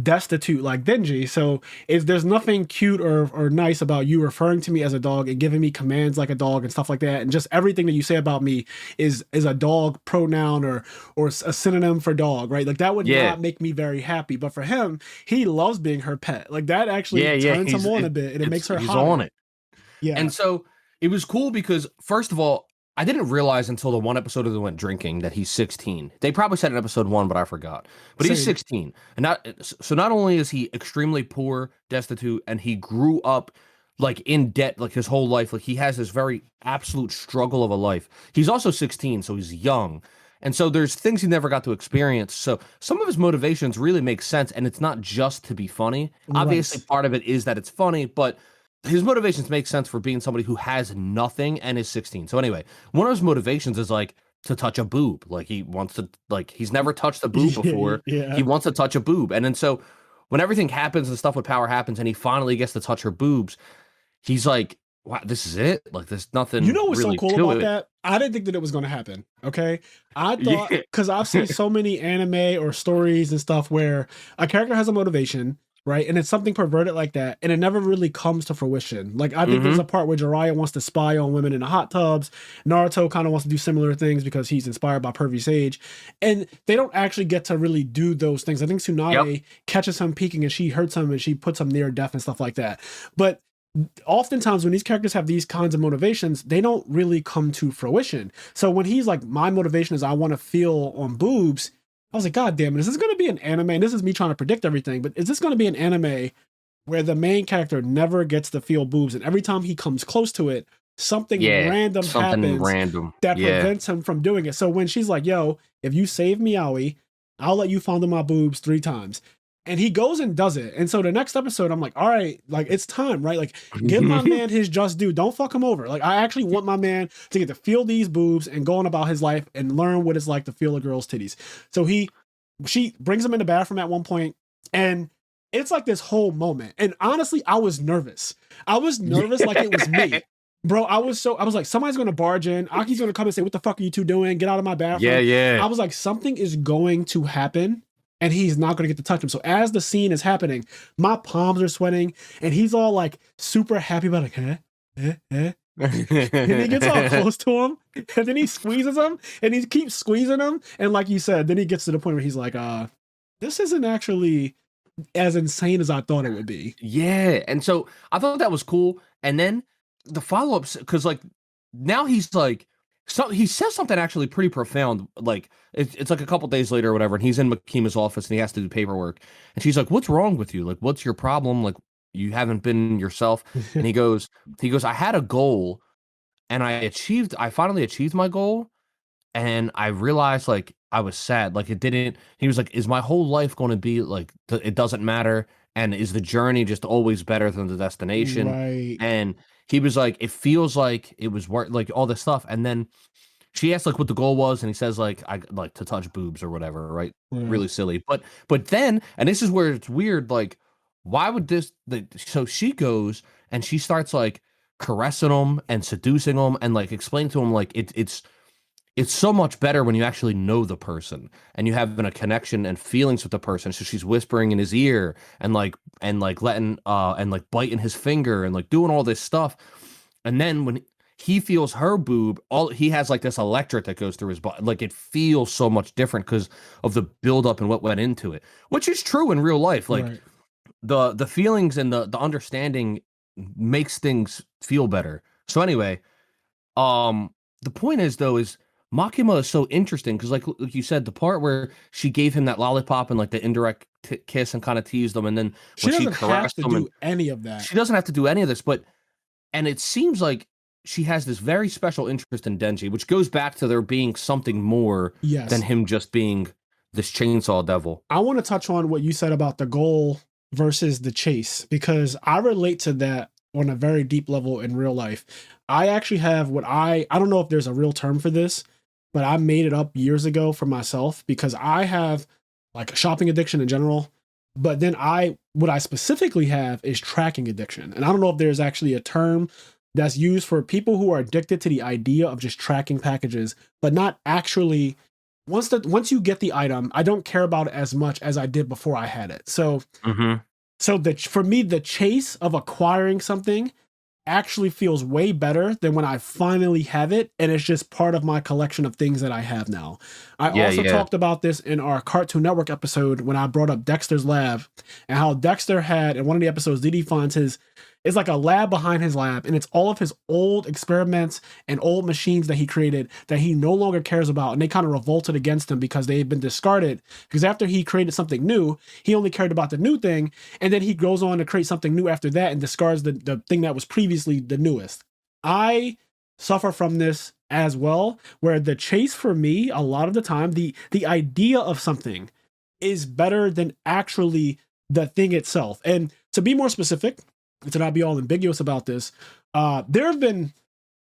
[SPEAKER 1] destitute like Denji. So if there's nothing cute or nice about you referring to me as a dog and giving me commands like a dog and stuff like that, and just everything that you say about me is a dog pronoun or a synonym for dog, right? Like that would
[SPEAKER 2] Yeah.
[SPEAKER 1] not make me very happy. But for him, he loves being her pet. Like that actually
[SPEAKER 2] Yeah, yeah.
[SPEAKER 1] turns him on a bit and it makes her
[SPEAKER 2] He's on
[SPEAKER 1] hotter.
[SPEAKER 2] it.
[SPEAKER 1] Yeah.
[SPEAKER 2] And so it was cool because first of all, I didn't realize until the one episode of the went drinking that he's 16. They probably said in episode 1, but I forgot. But he's
[SPEAKER 1] Same.
[SPEAKER 2] 16. And not only is he extremely poor, destitute, and he grew up like in debt like his whole life. Like he has this very absolute struggle of a life. He's also 16, so he's young. And so there's things he never got to experience. So some of his motivations really make sense, and it's not just to be funny. Obviously,
[SPEAKER 1] Right.
[SPEAKER 2] part of it is that it's funny, but his motivations make sense for being somebody who has nothing and is 16. So anyway, one of his motivations is like to touch a boob. Like he wants to like he's never touched a boob before.
[SPEAKER 1] Yeah.
[SPEAKER 2] He wants to touch a boob. And then so when everything happens and stuff with power happens and he finally gets to touch her boobs, he's like, wow, this is it? Like there's nothing
[SPEAKER 1] You know what's so
[SPEAKER 2] really
[SPEAKER 1] cool
[SPEAKER 2] to
[SPEAKER 1] about
[SPEAKER 2] it.
[SPEAKER 1] that? I didn't think that it was going to happen. Okay. I thought,
[SPEAKER 2] Yeah.
[SPEAKER 1] because I've seen so many anime or stories and stuff where a character has a motivation right? And it's something perverted like that, and it never really comes to fruition. Like, I think there's a part where Jiraiya wants to spy on women in the hot tubs. Naruto kind of wants to do similar things because he's inspired by Pervy Sage, and they don't actually get to really do those things. I think Tsunade catches him peeking, and she hurts him, and she puts him near death and stuff like that. But oftentimes when these characters have these kinds of motivations, they don't really come to fruition. So when he's like, my motivation is I want to feel on boobs, I was like, God damn it, is this going to be an anime? And this is me trying to predict everything, but is this going to be an anime where the main character never gets to feel boobs, and every time he comes close to it, something random happens that prevents him from doing it? So when she's like, yo, if you save me, Aoi, I'll let you fondle my boobs 3 times. And he goes and does it. And so the next episode, I'm like, all right, like, it's time, right? Like, give my man his just due. Don't fuck him over. Like, I actually want my man to get to feel these boobs and go on about his life and learn what it's like to feel a girl's titties. So she brings him in the bathroom at one point, and it's like this whole moment. And honestly, I was nervous. Like it was me. Bro, I was like, somebody's going to barge in. Aki's going to come and say, what the fuck are you two doing? Get out of my bathroom.
[SPEAKER 2] Yeah.
[SPEAKER 1] I was like, something is going to happen, and he's not going to get to touch him. So as the scene is happening, my palms are sweating, and he's all like super happy about like, and he gets all close to him, and then he squeezes him, and he keeps squeezing him. And like you said, then he gets to the point where he's like, this isn't actually as insane as I thought it would be.
[SPEAKER 2] Yeah. And so I thought that was cool. And then the follow-ups, because like now he's like, so he says something actually pretty profound. Like it's like a couple days later or whatever, and he's in Makima's office and he has to do paperwork. And she's like, "What's wrong with you? Like, what's your problem? Like, you haven't been yourself." And he goes, "I had a goal, and I finally achieved my goal, and I realized like I was sad. Like it didn't." He was like, "Is my whole life going to be like it doesn't matter? And is the journey just always better than the destination?"
[SPEAKER 1] Right.
[SPEAKER 2] And he was like, "It feels like it was worth like all this stuff." And then she asked like what the goal was, and he says like, "I like to touch boobs or whatever," right? Really silly. But then, and this is where it's weird, like, why would so she goes and she starts like caressing him and seducing him and like explaining to him like it's so much better when you actually know the person and you have a connection and feelings with the person. So she's whispering in his ear and like letting and like biting his finger and like doing all this stuff. And then when he feels her boob, he has like this electric that goes through his body. Like it feels so much different because of the buildup and what went into it, which is true in real life. Like the feelings and the understanding makes things feel better. So anyway, the point is though, is Makima is so interesting because, like you said, the part where she gave him that lollipop and like the indirect kiss and kind of teased him, and then when she caressed him,
[SPEAKER 1] do any of that.
[SPEAKER 2] She doesn't have to do any of this, and it seems like she has this very special interest in Denji, which goes back to there being something more than him just being this chainsaw devil.
[SPEAKER 1] I want to touch on what you said about the goal versus the chase, because I relate to that on a very deep level in real life. I actually have what I don't know if there's a real term for this, but I made it up years ago for myself because I have like a shopping addiction in general. But then what I specifically have is tracking addiction. And I don't know if there's actually a term that's used for people who are addicted to the idea of just tracking packages, but not actually once you get the item, I don't care about it as much as I did before I had it. So, for me, the chase of acquiring something actually feels way better than when I finally have it and it's just part of my collection of things that I have now. I also talked about this in our Cartoon Network episode when I brought up Dexter's Lab and how Dexter had in one of the episodes, Didi finds it's like a lab behind his lab, and it's all of his old experiments and old machines that he created that he no longer cares about, and they kind of revolted against him because they've been discarded. Because after he created something new, he only cared about the new thing, and then he goes on to create something new after that and discards the thing that was previously the newest. I suffer from this as well, where the chase for me, a lot of the time, the idea of something is better than actually the thing itself. And to be more specific, to not be all ambiguous about this, there have been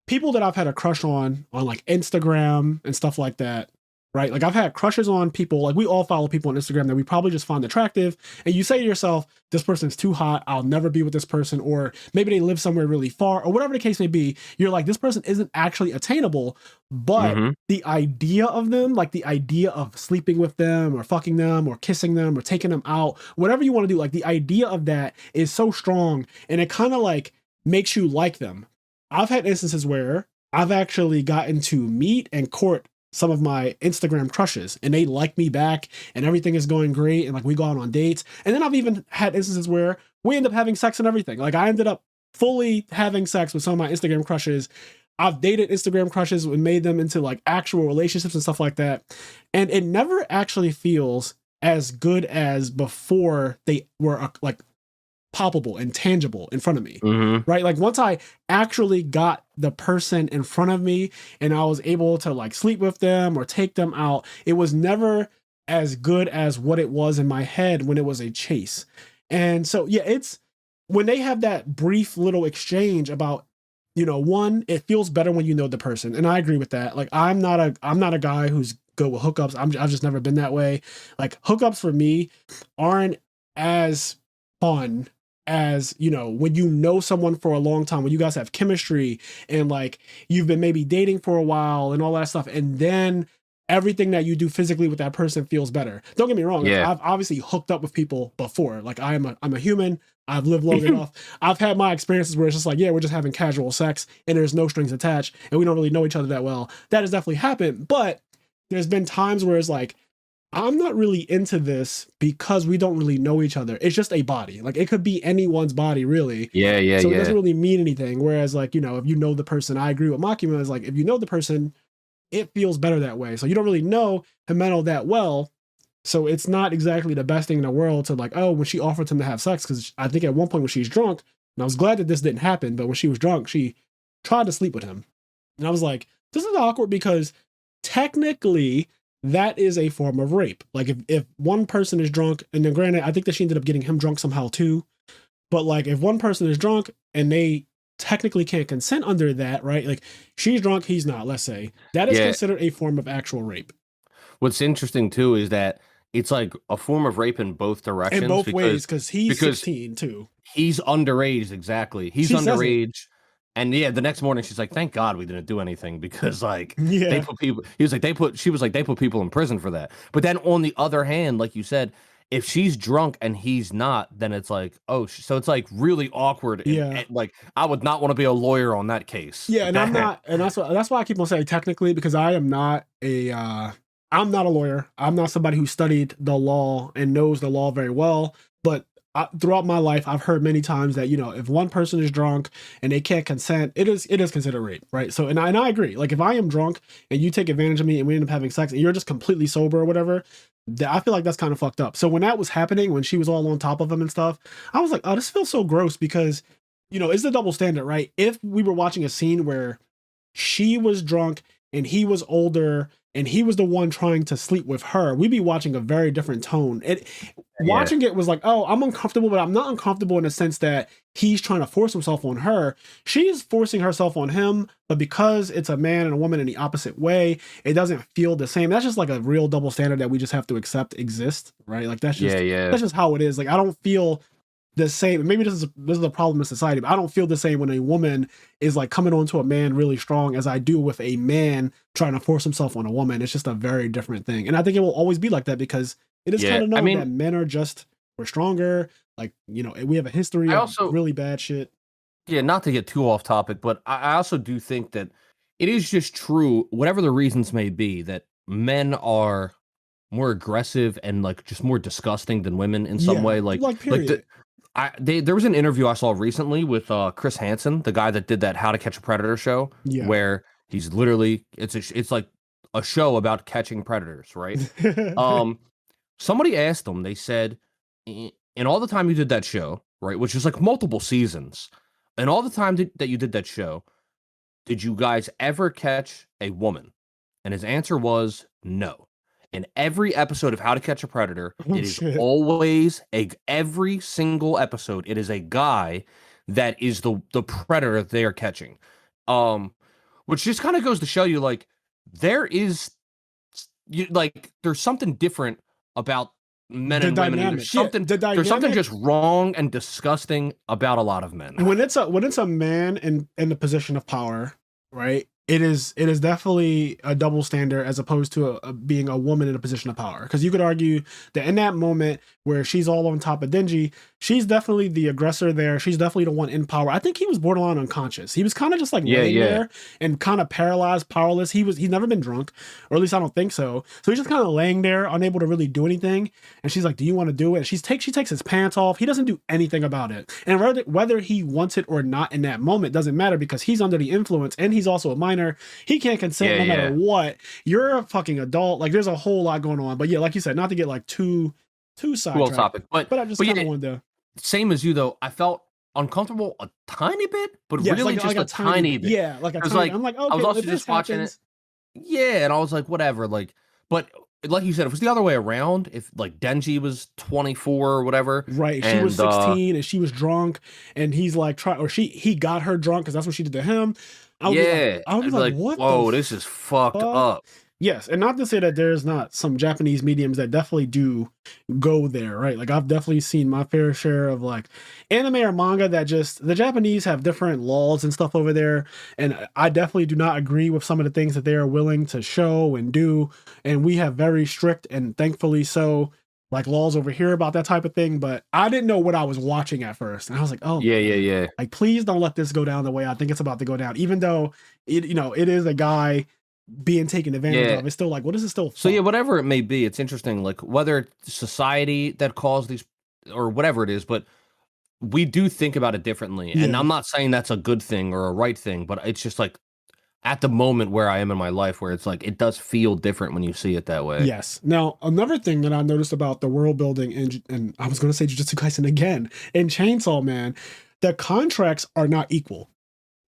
[SPEAKER 1] people that I've had a crush on like Instagram and stuff like that right? Like I've had crushes on people, like we all follow people on Instagram that we probably just find attractive. And you say to yourself, this person's too hot. I'll never be with this person. Or maybe they live somewhere really far or whatever the case may be. You're like, this person isn't actually attainable, but the idea of them, like the idea of sleeping with them or fucking them or kissing them or taking them out, whatever you want to do, like the idea of that is so strong and it kind of like makes you like them. I've had instances where I've actually gotten to meet and court some of my Instagram crushes and they like me back and everything is going great and like we go out on dates. And then I've even had instances where we end up having sex and everything. Like I ended up fully having sex with some of my Instagram crushes. I've dated Instagram crushes and made them into like actual relationships and stuff like that. And it never actually feels as good as before they were like palpable and tangible in front of me, right? Like once I actually got the person in front of me and I was able to like sleep with them or take them out, it was never as good as what it was in my head when it was a chase. And so, yeah, it's when they have that brief little exchange about, you know, one, it feels better when you know the person. And I agree with that. Like I'm not a guy who's good with hookups. I've just never been that way. Like hookups for me aren't as fun as, you know, when you know someone for a long time, when you guys have chemistry and like you've been maybe dating for a while and all that stuff, and then everything that you do physically with that person feels better. Don't get me wrong. Like, I've obviously hooked up with people before. Like I'm a human. I've lived long enough. I've had my experiences where it's just like, yeah, we're just having casual sex and there's no strings attached and we don't really know each other that well. That has definitely happened. But there's been times where it's like, I'm not really into this because we don't really know each other. It's just a body. Like it could be anyone's body, really. So it doesn't really mean anything. Whereas, like, you know, if you know the person, I agree with Makima, is like, if you know the person, it feels better that way. So you don't really know Himeno that well. So it's not exactly the best thing in the world to like, oh, when she offered him to have sex, because I think at one point when she's drunk, and I was glad that this didn't happen, but when she was drunk, she tried to sleep with him. And I was like, this is awkward because technically that is a form of rape. Like if one person is drunk, and then granted, I think that she ended up getting him drunk somehow too. But like if one person is drunk and they technically can't consent under that, right? Like she's drunk, he's not, let's say. That is considered a form of actual rape.
[SPEAKER 2] What's interesting too is that it's like a form of rape in both directions.
[SPEAKER 1] In both ways, because he's 16 too.
[SPEAKER 2] He's underage, exactly. He's underage. And yeah, the next morning she's like, "Thank God we didn't do anything because like they put people." She was like, "They put people in prison for that." But then on the other hand, like you said, if she's drunk and he's not, then it's like, oh, so it's like really awkward. And, like I would not want to be a lawyer on that case.
[SPEAKER 1] Yeah, and I'm not, and that's why I keep on saying technically because I am not I'm not a lawyer. I'm not somebody who studied the law and knows the law very well. But throughout my life, I've heard many times that, you know, if one person is drunk and they can't consent, it is considered rape, right? So, and I agree. Like if I am drunk and you take advantage of me and we end up having sex and you're just completely sober or whatever, I feel like that's kind of fucked up. So when that was happening, when she was all on top of him and stuff, I was like, oh, this feels so gross because, you know, it's a double standard, right? If we were watching a scene where she was drunk and he was older and he was the one trying to sleep with her, we'd be watching a very different tone. Watching it was like, oh, I'm uncomfortable, but I'm not uncomfortable in the sense that he's trying to force himself on her. She's forcing herself on him, but because it's a man and a woman in the opposite way, it doesn't feel the same. That's just like a real double standard that we just have to accept exists, right? Like that's just how it is. Like I don't feel the same. Maybe this is a problem in society, but I don't feel the same when a woman is like coming on to a man really strong as I do with a man trying to force himself on a woman. It's just a very different thing. And I think it will always be like that because it is kind of known that men are just, we're stronger. Like, you know, we have a history of really bad shit.
[SPEAKER 2] Yeah, not to get too off topic, but I also do think that it is just true, whatever the reasons may be, that men are more aggressive and like just more disgusting than women in some way. Like
[SPEAKER 1] period.
[SPEAKER 2] There was an interview I saw recently with Chris Hansen, the guy that did that How to Catch a Predator show, where he's literally it's like a show about catching predators, right? Somebody asked him, they said, in all the time you did that show, right, which is like multiple seasons, and all the time that you did that show, did you guys ever catch a woman? And his answer was no. In every episode of How to Catch a Predator, it is always every single episode, it is a guy that is the predator they are catching. Which just kind of goes to show you, like, there is there's something different about men
[SPEAKER 1] The
[SPEAKER 2] and women, and
[SPEAKER 1] dynamic, yeah, the
[SPEAKER 2] there's something
[SPEAKER 1] dynamic.
[SPEAKER 2] just wrong and disgusting about a lot of men.
[SPEAKER 1] When it's a man in the position of power, right? It is definitely a double standard as opposed to being a woman in a position of power. Because you could argue that in that moment where she's all on top of Denji, she's definitely the aggressor there. She's definitely the one in power. I think he was borderline unconscious. He was kind of just like
[SPEAKER 2] Yeah,
[SPEAKER 1] laying
[SPEAKER 2] yeah.
[SPEAKER 1] there and kind of paralyzed, powerless. He's never been drunk, or at least I don't think so. So he's just kind of laying there, unable to really do anything. And she's like, "Do you want to do it?" She takes his pants off. He doesn't do anything about it. And whether he wants it or not in that moment doesn't matter because he's under the influence and he's also a minor. He can't consent no matter what. You're a fucking adult. Like there's a whole lot going on. But yeah, like you said, not to get like too sidetracked.
[SPEAKER 2] Topic, but
[SPEAKER 1] I just kind of wanted to.
[SPEAKER 2] Same as you though. I felt uncomfortable a tiny bit, but really just a tiny bit.
[SPEAKER 1] Yeah, like a tiny.
[SPEAKER 2] Like,
[SPEAKER 1] I'm like, okay,
[SPEAKER 2] I was also just watching it. Yeah, and I was like, whatever. Like, but like you said, it was the other way around. If like Denji was 24 or whatever,
[SPEAKER 1] right? She was 16 and she was drunk, and he's like he got her drunk because that's what she did to him. I would be like, what?
[SPEAKER 2] Whoa, this is fucked up.
[SPEAKER 1] Yes, and not to say that there's not some Japanese mediums that definitely do go there, right? Like I've definitely seen my fair share of like anime or manga that just the Japanese have different laws and stuff over there, and I definitely do not agree with some of the things that they are willing to show and do, and we have very strict and thankfully so like laws over here about that type of thing, but I didn't know what I was watching at first. And I was like, oh
[SPEAKER 2] yeah.
[SPEAKER 1] Like, please don't let this go down the way I think it's about to go down. Even though it is a guy being taken advantage of. It's still like, what is it still?
[SPEAKER 2] So yeah, whatever it may be, it's interesting, like whether it's society that caused these or whatever it is, but we do think about it differently. And I'm not saying that's a good thing or a right thing, but it's just like at the moment where I am in my life where it's like it does feel different when you see it that way.
[SPEAKER 1] Yes. Now, another thing that I noticed about the world building and I was going to say Jujutsu Kaisen again, in Chainsaw Man, the contracts are not equal.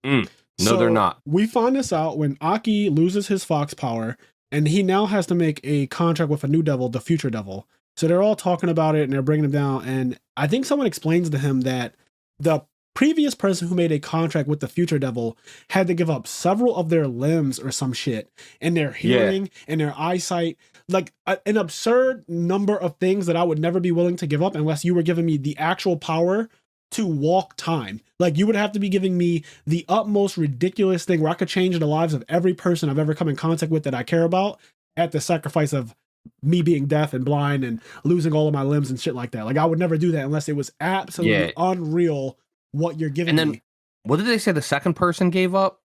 [SPEAKER 2] No, they're not.
[SPEAKER 1] We find this out when Aki loses his fox power and he now has to make a contract with a new devil, the future devil. So they're all talking about it and they're bringing him down. And I think someone explains to him that the previous person who made a contract with the future devil had to give up several of their limbs or some shit, and their hearing and their eyesight, like an absurd number of things that I would never be willing to give up unless you were giving me the actual power to walk time. Like you would have to be giving me the utmost ridiculous thing where I could change the lives of every person I've ever come in contact with that I care about at the sacrifice of me being deaf and blind and losing all of my limbs and shit like that. Like I would never do that unless it was absolutely unreal what you're giving me. And then
[SPEAKER 2] what did they say the second person gave up?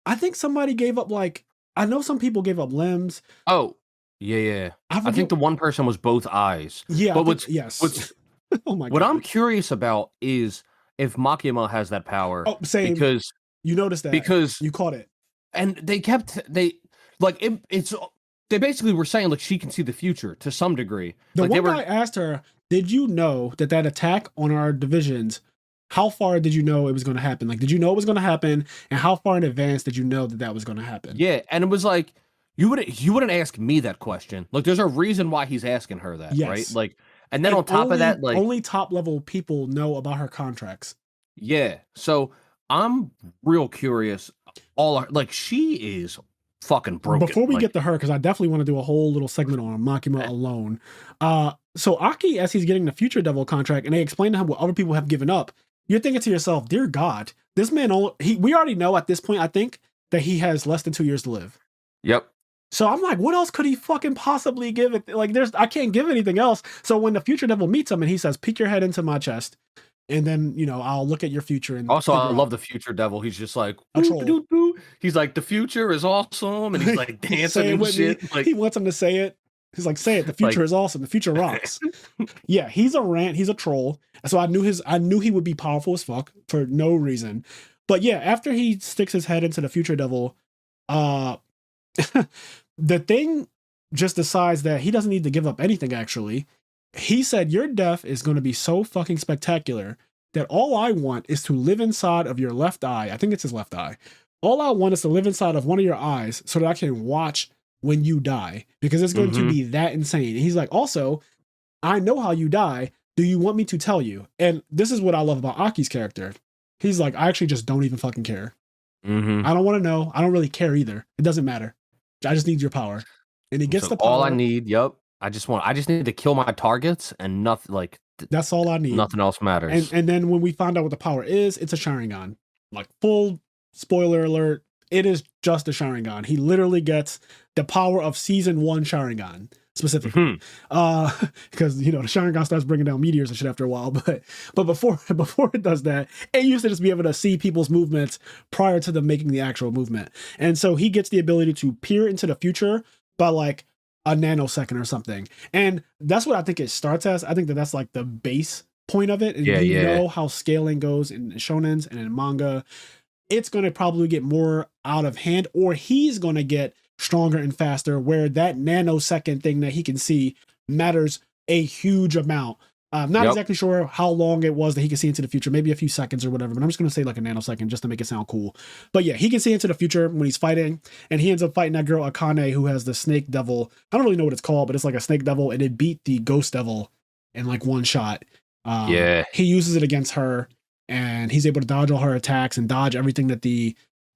[SPEAKER 1] I think somebody gave up, like, I know some people gave up limbs.
[SPEAKER 2] Oh, yeah. I think the one person was both eyes.
[SPEAKER 1] Yeah.
[SPEAKER 2] But
[SPEAKER 1] yes. Oh my God.
[SPEAKER 2] What I'm curious about is if Makima has that power.
[SPEAKER 1] Oh, same.
[SPEAKER 2] Because
[SPEAKER 1] you noticed that.
[SPEAKER 2] Because
[SPEAKER 1] you caught it.
[SPEAKER 2] And they basically were saying like she can see the future to some degree.
[SPEAKER 1] The
[SPEAKER 2] like,
[SPEAKER 1] one guy asked her, did you know that attack on our divisions, how far did you know it was going to happen? Like, did you know it was going to happen? And how far in advance did you know that was going to happen?
[SPEAKER 2] Yeah. And it was like, you wouldn't ask me that question. Like, there's a reason why he's asking her that, right? Like, and then on top of that, like
[SPEAKER 1] only top level people know about her contracts.
[SPEAKER 2] Yeah. So I'm real curious. She is fucking broken.
[SPEAKER 1] Before we get to her, because I definitely want to do a whole little segment on Makima alone. So Aki, as he's getting the future devil contract, and they explain to him what other people have given up, you're thinking to yourself, dear God, this man, we already know at this point, I think, that he has less than 2 years to live.
[SPEAKER 2] Yep.
[SPEAKER 1] So I'm like, what else could he fucking possibly give it? Like, I can't give anything else. So when the future devil meets him and he says, peek your head into my chest, and then, I'll look at your future. And
[SPEAKER 2] also, I love the future devil. He's just like,
[SPEAKER 1] a troll.
[SPEAKER 2] He's like, the future is awesome. And he's like dancing and shit. Like,
[SPEAKER 1] he wants him to say it. He's like, say it. The future is awesome. The future rocks. Yeah, he's a rant. He's a troll. So I knew he would be powerful as fuck for no reason. But yeah, after he sticks his head into the future devil, the thing just decides that he doesn't need to give up anything, actually. He said, your death is going to be so fucking spectacular that all I want is to live inside of your left eye. I think it's his left eye. All I want is to live inside of one of your eyes so that I can watch when you die, because it's going to be that insane. And he's like, also, I know how you die. Do you want me to tell you? And this is what I love about Aki's character. He's like, I actually just don't even fucking care. I don't want to know. I don't really care either. It doesn't matter. I just need your power. and he gets
[SPEAKER 2] So
[SPEAKER 1] the
[SPEAKER 2] all I
[SPEAKER 1] power.
[SPEAKER 2] need, yep. I just need to kill my targets and nothing like
[SPEAKER 1] That's all I need.
[SPEAKER 2] nothing else matters.
[SPEAKER 1] And then when we find out what the power is, it's a Sharingan. Like full spoiler alert, it is just a Sharingan. He literally gets the power of season 1 Sharingan specifically. Because the Sharingan starts bringing down meteors and shit after a while. But before it does that, it used to just be able to see people's movements prior to them making the actual movement. And so he gets the ability to peer into the future by like a nanosecond or something. And that's what I think it starts as. I think that's like the base point of it. And
[SPEAKER 2] Yeah.
[SPEAKER 1] how scaling goes in shonens and in manga. It's going to probably get more out of hand, or he's going to get stronger and faster, where that nanosecond thing that he can see matters a huge amount. I'm not exactly sure how long it was that he could see into the future, maybe a few seconds or whatever, but I'm just going to say like a nanosecond just to make it sound cool. But yeah, he can see into the future when he's fighting, and he ends up fighting that girl Akane who has the snake devil. I don't really know what it's called, but it's like a snake devil, and it beat the ghost devil in like one shot. He uses it against her, and he's able to dodge all her attacks and dodge everything that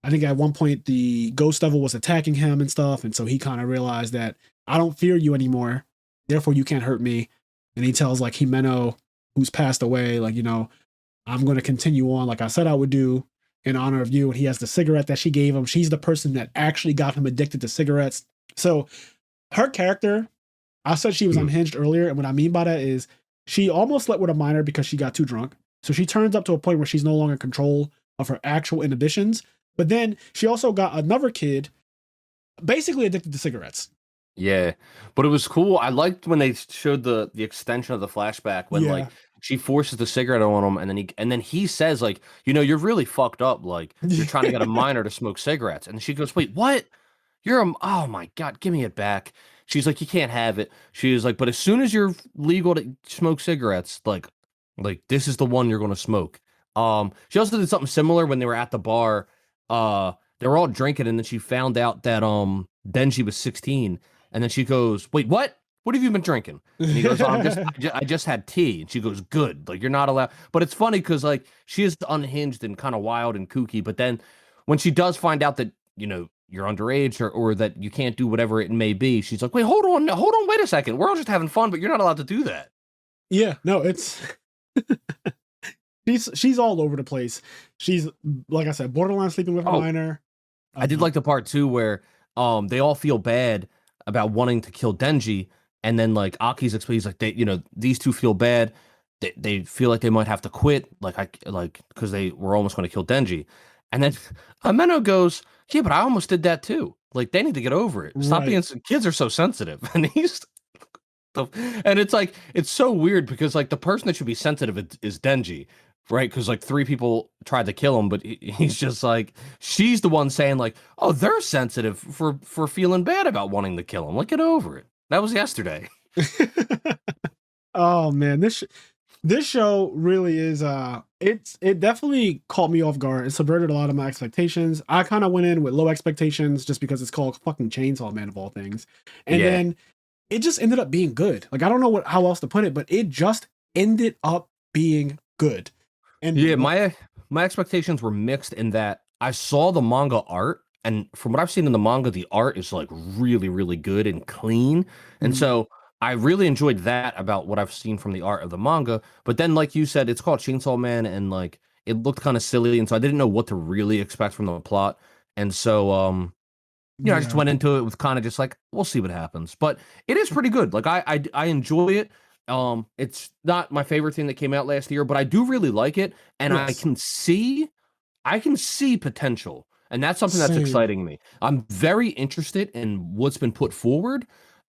[SPEAKER 1] I think at one point the ghost devil was attacking him and stuff, and so he kind of realized that I don't fear you anymore, therefore you can't hurt me. And he tells like Himeno, who's passed away, like, I'm going to continue on like I said I would do in honor of you. And he has the cigarette that she gave him. She's the person that actually got him addicted to cigarettes. So her character, I said she was unhinged earlier, and what I mean by that is she almost slept with a minor because she got too drunk. So she turns up to a point where she's no longer in control of her actual inhibitions. But then she also got another kid basically addicted to cigarettes.
[SPEAKER 2] Yeah, but it was cool. I liked when they showed the extension of the flashback when like she forces the cigarette on him, and then he says like, you're really fucked up. Like you're trying to get a minor to smoke cigarettes, and she goes, wait, what? Oh my God, give me it back. She's like, you can't have it. She was like, but as soon as you're legal to smoke cigarettes, like this is the one you're going to smoke. She also did something similar when they were at the bar. They were all drinking, and then she found out that Denji was 16. And then she goes, wait, what? What have you been drinking? And he goes, I just had tea. And she goes, good. Like, you're not allowed. But it's funny because, like, she is unhinged and kind of wild and kooky. But then when she does find out that, you're underage or that you can't do whatever it may be, she's like, wait, hold on, wait a second. We're all just having fun, but you're not allowed to do that.
[SPEAKER 1] Yeah, no, it's... she's all over the place. She's, like I said, borderline sleeping with a minor.
[SPEAKER 2] I did like the part, too, where they all feel bad about wanting to kill Denji, and then like Aki's he's like, these two feel bad. They feel like they might have to quit, because they were almost going to kill Denji. And then Ameno goes, yeah, but I almost did that too. Like they need to get over it. Stop being, kids are so sensitive. And and it's like, it's so weird because like the person that should be sensitive is Denji. Right, because like 3 people tried to kill him, but he's just like, she's the one saying like, oh, they're sensitive for feeling bad about wanting to kill him. Like, get over it. That was yesterday.
[SPEAKER 1] Oh man, this show really is it definitely caught me off guard. It subverted a lot of my expectations. I kind of went in with low expectations just because it's called fucking Chainsaw Man of all things, and then it just ended up being good. Like I don't know how else to put it, but it just ended up being good. And
[SPEAKER 2] yeah, my expectations were mixed in that I saw the manga art, and from what I've seen in the manga, the art is like really, really good and clean. And so I really enjoyed that about what I've seen from the art of the manga. But then, like you said, it's called Chainsaw Man, and like it looked kind of silly, and so I didn't know what to really expect from the plot. And so I just went into it with kind of just like, we'll see what happens. But it is pretty good. Like I enjoy it. It's not my favorite thing that came out last year, but I do really like it, and I can see potential, and that's something that's exciting me. I'm very interested in what's been put forward,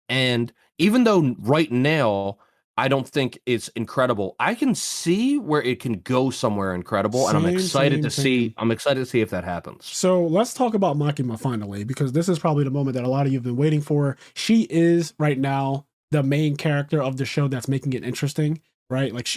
[SPEAKER 2] and even though right now I don't think it's incredible, I can see where it can go somewhere incredible, and I'm excited to see if that happens.
[SPEAKER 1] So let's talk about Makima finally, because this is probably the moment that a lot of you have been waiting for. She is right now the main character of the show that's making it interesting, right? Like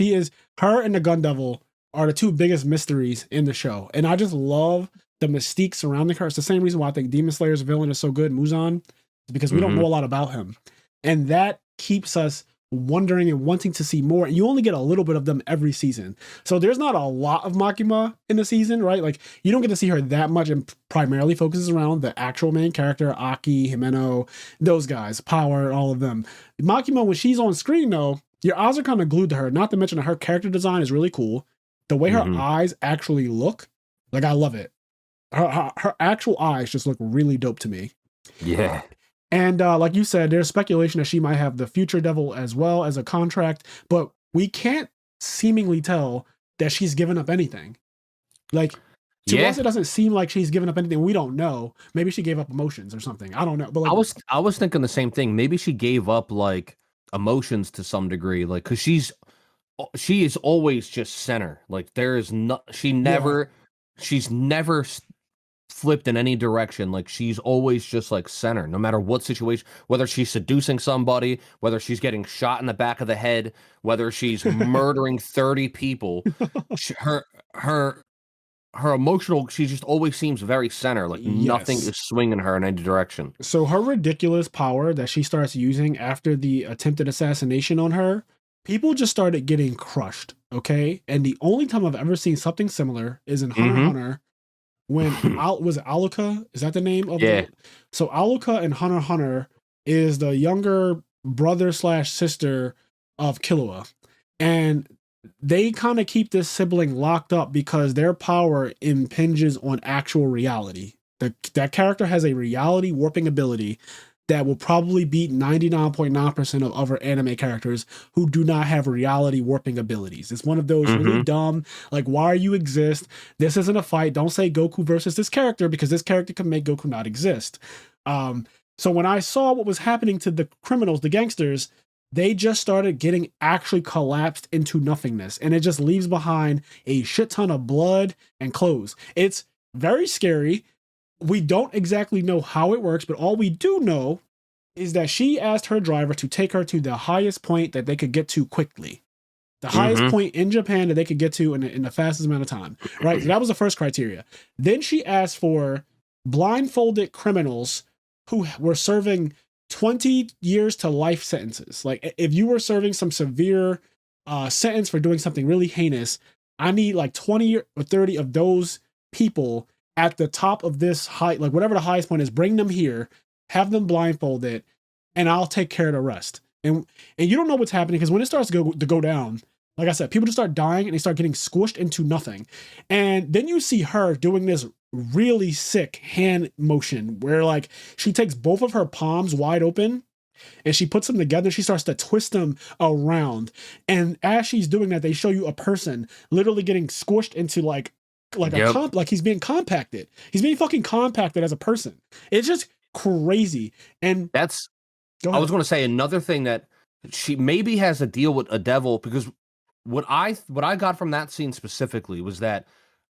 [SPEAKER 1] her and the Gun Devil are the 2 biggest mysteries in the show. And I just love the mystique surrounding her. It's the same reason why I think Demon Slayer's villain is so good, Muzan, because we don't know a lot about him. And that keeps us wondering and wanting to see more. And you only get a little bit of them every season. So there's not a lot of Makima in the season, right? Like you don't get to see her that much, and primarily focuses around the actual main character, Aki, Himeno, those guys, Power, all of them. Makima, when she's on screen though, your eyes are kind of glued to her. Not to mention that her character design is really cool. The way her eyes actually look, like I love it. Her actual eyes just look really dope to me.
[SPEAKER 2] Yeah.
[SPEAKER 1] And like you said, there's speculation that she might have the Future Devil as well as a contract, but we can't seemingly tell that she's given up anything. Like, to us, it doesn't seem like she's given up anything. We don't know. Maybe she gave up emotions or something. I don't know. But like,
[SPEAKER 2] I was thinking the same thing. Maybe she gave up like emotions to some degree, like because she is always just center. Like there is no, she's never flipped in any direction. Like she's always just like center, no matter what situation, whether she's seducing somebody, whether she's getting shot in the back of the head, whether she's murdering 30 people, her emotional, she just always seems very center. Like nothing is swinging her in any direction.
[SPEAKER 1] So her ridiculous power that she starts using after the attempted assassination on her, people just started getting crushed. Okay. And the only time I've ever seen something similar is in Hunter x Hunter. When was it Aluka? Is that the name of it? So Aluka and Hunter x Hunter is the younger brother / sister of Killua. And they kind of keep this sibling locked up because their power impinges on actual reality. That character has a reality warping ability that will probably beat 99.9% of other anime characters who do not have reality warping abilities. It's one of those really dumb, like, why you exist? This isn't a fight. Don't say Goku versus this character because this character can make Goku not exist. So when I saw what was happening to the criminals, the gangsters, they just started getting actually collapsed into nothingness. And it just leaves behind a shit ton of blood and clothes. It's very scary. We don't exactly know how it works, but all we do know is that she asked her driver to take her to the highest point that they could get to quickly. The highest point in Japan that they could get to in the fastest amount of time, right? So that was the first criteria. Then she asked for blindfolded criminals who were serving 20 years to life sentences. Like if you were serving some severe sentence for doing something really heinous, I need like 20 or 30 of those people at the top of this height, like whatever the highest point is, bring them here, have them blindfolded, and I'll take care of the rest. And you don't know what's happening because when it starts to go down, like I said, people just start dying and they start getting squished into nothing. And then you see her doing this really sick hand motion where like she takes both of her palms wide open and she puts them together. She starts to twist them around. And as she's doing that, they show you a person literally getting squished into like he's being compacted. He's being fucking compacted as a person. It's just crazy. And
[SPEAKER 2] that's, I was going to say another thing that she maybe has a deal with a devil, because what I got from that scene specifically was that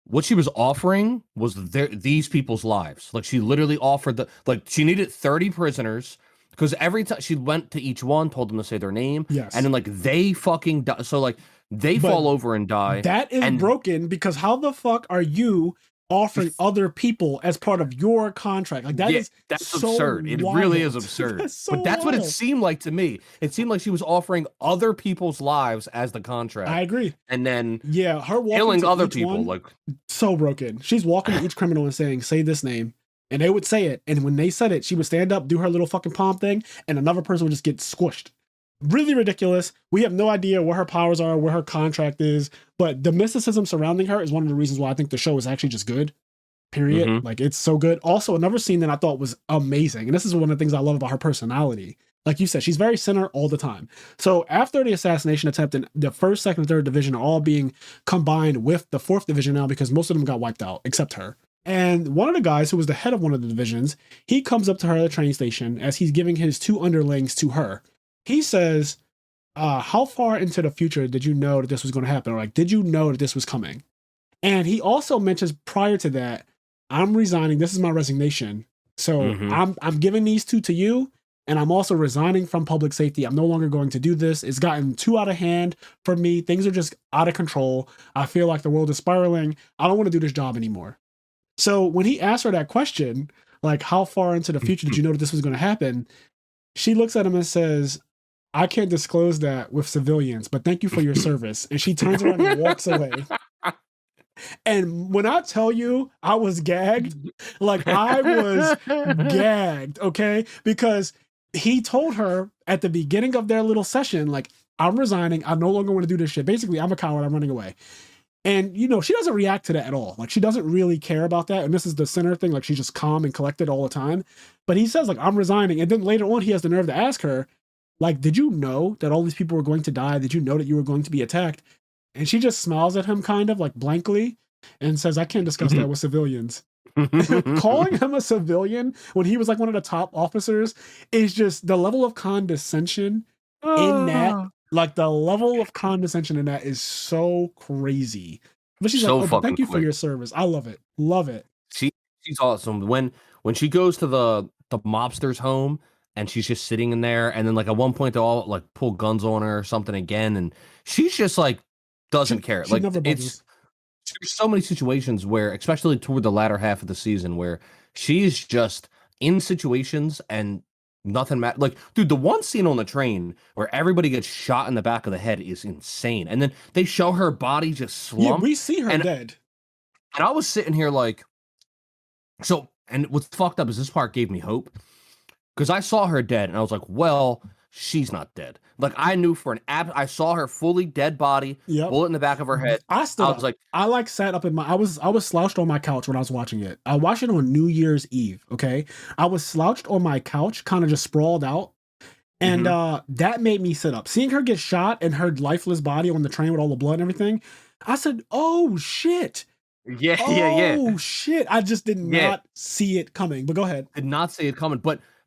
[SPEAKER 2] what she was offering was these people's lives. Like she literally offered she needed 30 prisoners because every time she went to each one, told them to say their name.
[SPEAKER 1] Yes.
[SPEAKER 2] And then like they fucking die. So like they fall over and die.
[SPEAKER 1] That is broken because how the fuck are you offering other people as part of your contract? Like that's so
[SPEAKER 2] absurd. It really is absurd. But that's what it seemed like to me. It seemed like she was offering other people's lives as the contract.
[SPEAKER 1] I agree.
[SPEAKER 2] And then
[SPEAKER 1] her
[SPEAKER 2] killing other people, like
[SPEAKER 1] so broken. She's walking to each criminal and saying, "Say this name." And they would say it. And when they said it, she would stand up, do her little fucking palm thing, and another person would just get squished. Really ridiculous. We have no idea what her powers are, what her contract is, but the mysticism surrounding her is one of the reasons why I think the show is actually just good. Period. Like it's so good. Also, another scene that I thought was amazing, and this is one of the things I love about her personality. Like you said, she's very center all the time. So after the assassination attempt, and the first, second, and third division are all being combined with the fourth division now because most of them got wiped out except her. And one of the guys who was the head of one of the divisions, he comes up to her at the train station as he's giving his two underlings to her. He says, how far into the future did you know that this was going to happen? Or like, did you know that this was coming? And he also mentions prior to that, I'm resigning. This is my resignation. So I'm giving these two to you. And I'm also resigning from public safety. I'm no longer going to do this. It's gotten too out of hand for me. Things are just out of control. I feel like the world is spiraling. I don't want to do this job anymore. So when he asked her that question, like, how far into the future did you know that this was going to happen? She looks at him and says, I can't disclose that with civilians, but thank you for your service. And she turns around and walks away. And when I tell you I was gagged, like I was gagged, okay? Because he told her at the beginning of their little session, like, I'm resigning. I no longer want to do this shit. Basically, I'm a coward. I'm running away. And, she doesn't react to that at all. Like, she doesn't really care about that. And this is the center thing. Like, she's just calm and collected all the time. But he says, like, I'm resigning. And then later on, he has the nerve to ask her, like, did you know that all these people were going to die? Did you know that you were going to be attacked? And she just smiles at him kind of like blankly and says, I can't discuss that with civilians. Calling him a civilian when he was like one of the top officers is just the level of condescension in that. Like the level of condescension in that is so crazy. But she's
[SPEAKER 2] So
[SPEAKER 1] like, oh, but thank you for
[SPEAKER 2] quick.
[SPEAKER 1] your service. I love it. Love it.
[SPEAKER 2] She's awesome. When she goes to the mobster's home and she's just sitting in there, and then like at one point they all like pull guns on her or something again, and she's just like doesn't care.
[SPEAKER 1] She
[SPEAKER 2] Like
[SPEAKER 1] never
[SPEAKER 2] it's
[SPEAKER 1] buggles.
[SPEAKER 2] there's so many situations where, especially toward the latter half of the season, where she's just in situations and nothing matters. Like, dude, the one scene on the train where everybody gets shot in the back of the head is insane. And then they show her body just
[SPEAKER 1] Yeah,
[SPEAKER 2] slump.
[SPEAKER 1] we see her dead.
[SPEAKER 2] And I was sitting here like, and what's fucked up is this part gave me hope. Because I saw her dead, and I was like, well, she's not dead. Like, I knew for an I saw her fully dead body,
[SPEAKER 1] Yep.
[SPEAKER 2] bullet in the back of her head.
[SPEAKER 1] I stood
[SPEAKER 2] I
[SPEAKER 1] up.
[SPEAKER 2] was like,
[SPEAKER 1] I like sat up in my I was slouched on my couch when I was watching it. I watched it on New Year's Eve, okay? I was slouched on my couch, kind of just sprawled out. And that made me sit up. Seeing her get shot and her lifeless body on the train with all the blood and everything, I said, "Oh shit."
[SPEAKER 2] yeah.
[SPEAKER 1] Oh shit. I just did not see it coming. But go ahead.
[SPEAKER 2] Did not see it coming.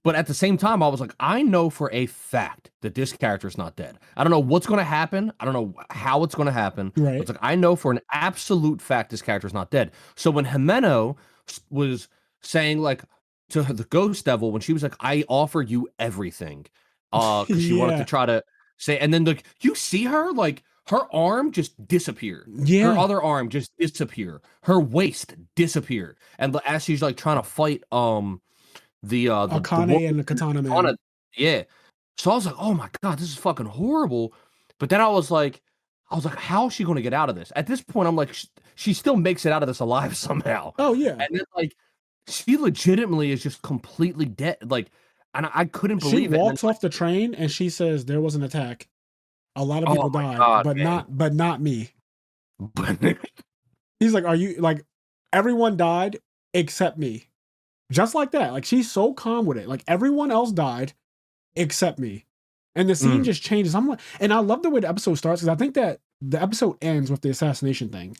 [SPEAKER 2] But at the same time, I was like, I know for a fact that this character is not dead. I don't know what's going to happen. I don't know how it's going to happen.
[SPEAKER 1] Right.
[SPEAKER 2] It's like, I know for an absolute fact this character is not dead. So when Jimeno was saying, like, to the ghost devil, when she was like, I offer you everything, because she wanted to try to say, and then like, you see her, like, her arm just disappeared.
[SPEAKER 1] Yeah.
[SPEAKER 2] Her other arm just disappeared. Her waist disappeared. And as she's like trying to fight, the
[SPEAKER 1] Akane and the Katana Man.
[SPEAKER 2] Yeah. So I was like, oh my God, this is fucking horrible. But then I was like, how is she going to get out of this? At this point, I'm like, she still makes it out of this alive somehow.
[SPEAKER 1] Oh yeah.
[SPEAKER 2] And then like, she legitimately is just completely dead. Like, and I couldn't believe it.
[SPEAKER 1] She walks off the train and she says there was an attack. A lot of people died,
[SPEAKER 2] God,
[SPEAKER 1] but not me. He's like, are you like everyone died except me? Just like that. Like she's so calm with it. Like everyone else died except me. And the scene just changes. I'm like, and I love the way the episode starts because I think that the episode ends with the assassination thing.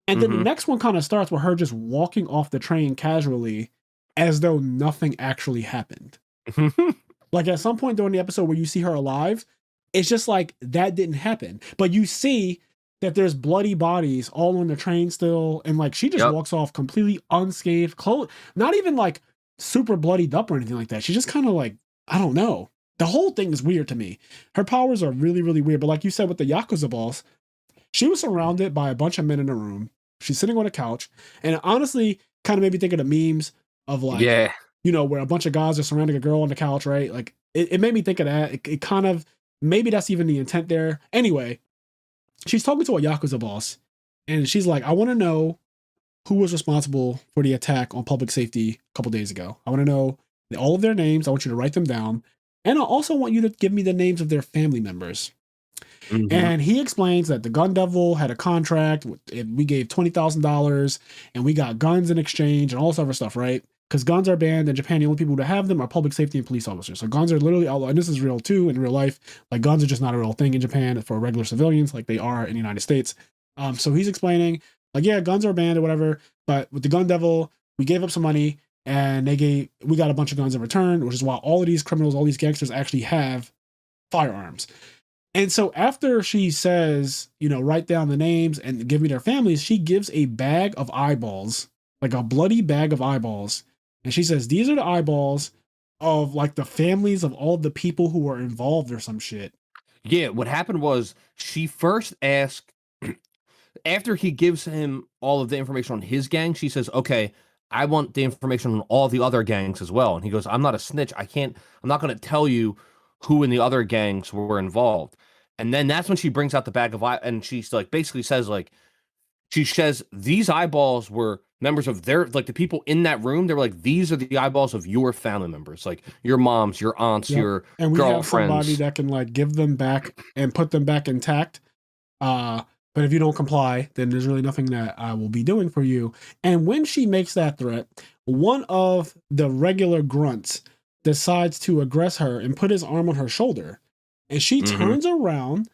[SPEAKER 1] And then the next one kind of starts with her just walking off the train casually as though nothing actually happened. Like at some point during the episode where you see her alive, it's just like that didn't happen. But you see that there's bloody bodies all on the train still. And like she just walks off completely unscathed, not even like super bloodied up or anything like that. She's just kind of like, I don't know. The whole thing is weird to me. Her powers are really, really weird. But like you said with the Yakuza boss, she was surrounded by a bunch of men in a room. She's sitting on a couch. And it honestly kind of made me think of the memes of like, where a bunch of guys are surrounding a girl on the couch, right? Like it made me think of that. It kind of, maybe that's even the intent there. Anyway, she's talking to a Yakuza boss. And she's like, I want to know who was responsible for the attack on public safety a couple days ago. I want to know all of their names. I want you to write them down. And I also want you to give me the names of their family members. And he explains that the Gun Devil had a contract. We gave $20,000 and we got guns in exchange and all this other stuff, right? Because guns are banned in Japan. The only people who have them are public safety and police officers. So guns are literally outlawed. And this is real too in real life. Like guns are just not a real thing in Japan for regular civilians like they are in the United States. So he's explaining like, yeah, guns are banned or whatever. But with the Gun Devil, we gave up some money and we got a bunch of guns in return, which is why all of these criminals, all these gangsters actually have firearms. And so after she says, write down the names and give me their families, she gives a bag of eyeballs, like a bloody bag of eyeballs. And she says, these are the eyeballs of like the families of all the people who were involved or some shit.
[SPEAKER 2] Yeah, what happened was she first asked, after he gives him all of the information on his gang, she says, okay, I want the information on all the other gangs as well. And he goes, I'm not a snitch. I'm not going to tell you who in the other gangs were involved. And then that's when she brings out the bag of eye, and she's like basically says like she says these eyeballs were members of their like the people in that room. They were like, these are the eyeballs of your family members, like your moms, your aunts,
[SPEAKER 1] Yep.
[SPEAKER 2] your
[SPEAKER 1] And we have somebody
[SPEAKER 2] girlfriends.
[SPEAKER 1] that can like give them back and put them back intact. But if you don't comply, then there's really nothing that I will be doing for you. And when she makes that threat, one of the regular grunts decides to aggress her and put his arm on her shoulder. And she turns around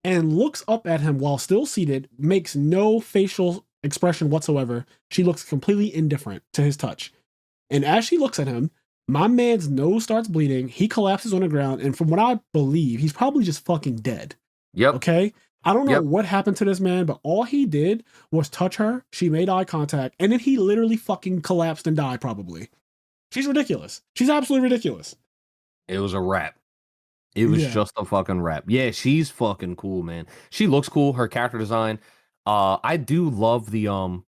[SPEAKER 1] and looks up at him while still seated, makes no facial expression whatsoever. She looks completely indifferent to his touch. And as she looks at him, my man's nose starts bleeding. He collapses on the ground. And from what I believe, he's probably just fucking dead.
[SPEAKER 2] Yep.
[SPEAKER 1] Okay? I don't know what happened to this man, but all he did was touch her. She made eye contact. And then he literally fucking collapsed and died, probably. She's ridiculous. She's absolutely ridiculous.
[SPEAKER 2] It was a wrap. It was just a fucking wrap. Yeah, she's fucking cool, man. She looks cool. Her character design. I do love the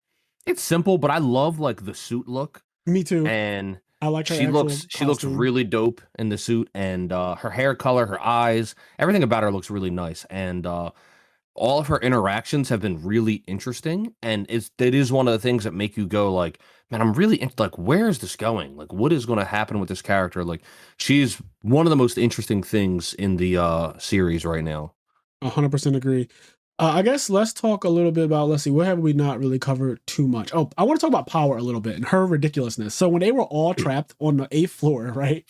[SPEAKER 2] it's simple, but I love like the suit look.
[SPEAKER 1] Me too.
[SPEAKER 2] And
[SPEAKER 1] I like her.
[SPEAKER 2] She looks really dope in the suit, and her hair color, her eyes, everything about her looks really nice. And all of her interactions have been really interesting, and it is one of the things that make you go like, man, I'm really like, where is this going? Like, what is going to happen with this character? Like, she's one of the most interesting things in the series right now.
[SPEAKER 1] 100% agree. I guess let's talk a little bit about, let's see, what have we not really covered too much? Oh, I want to talk about Power a little bit and her ridiculousness. So when they were all trapped on the 8th floor, right?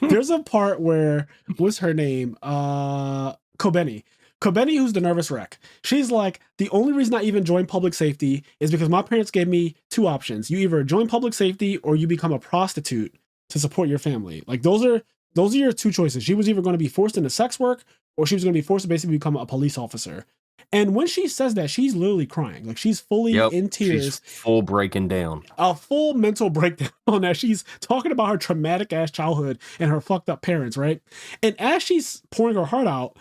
[SPEAKER 1] There's a part where, what's her name? Kobeni, who's the nervous wreck. She's like, the only reason I even joined public safety is because my parents gave me 2 options. You either join public safety or you become a prostitute to support your family. Like those are your 2 choices. She was either going to be forced into sex work or she was going to be forced to basically become a police officer. And when she says that, she's literally crying. Like she's fully in tears.
[SPEAKER 2] She's full breaking down.
[SPEAKER 1] A full mental breakdown on that. She's talking about her traumatic ass childhood and her fucked up parents, right? And as she's pouring her heart out,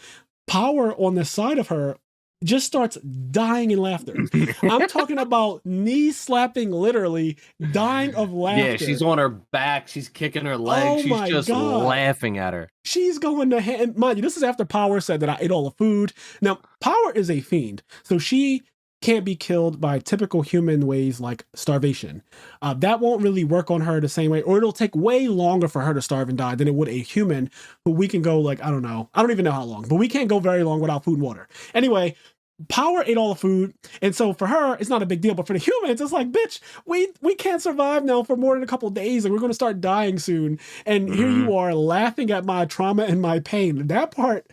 [SPEAKER 1] Power on the side of her just starts dying in laughter. I'm talking about knee slapping, literally dying of laughter.
[SPEAKER 2] Yeah, she's on her back. She's kicking her legs. She's just laughing at her.
[SPEAKER 1] She's going to hand. Mind you, this is after Power said that I ate all the food. Now, Power is a fiend, so she can't be killed by typical human ways like starvation. That won't really work on her the same way, or it'll take way longer for her to starve and die than it would a human who we can go like, I don't even know how long, but we can't go very long without food and water. Anyway, Power ate all the food, and so for her, it's not a big deal, but for the humans, it's like, bitch, we can't survive now for more than a couple days, and we're going to start dying soon, and here you are laughing at my trauma and my pain. That part,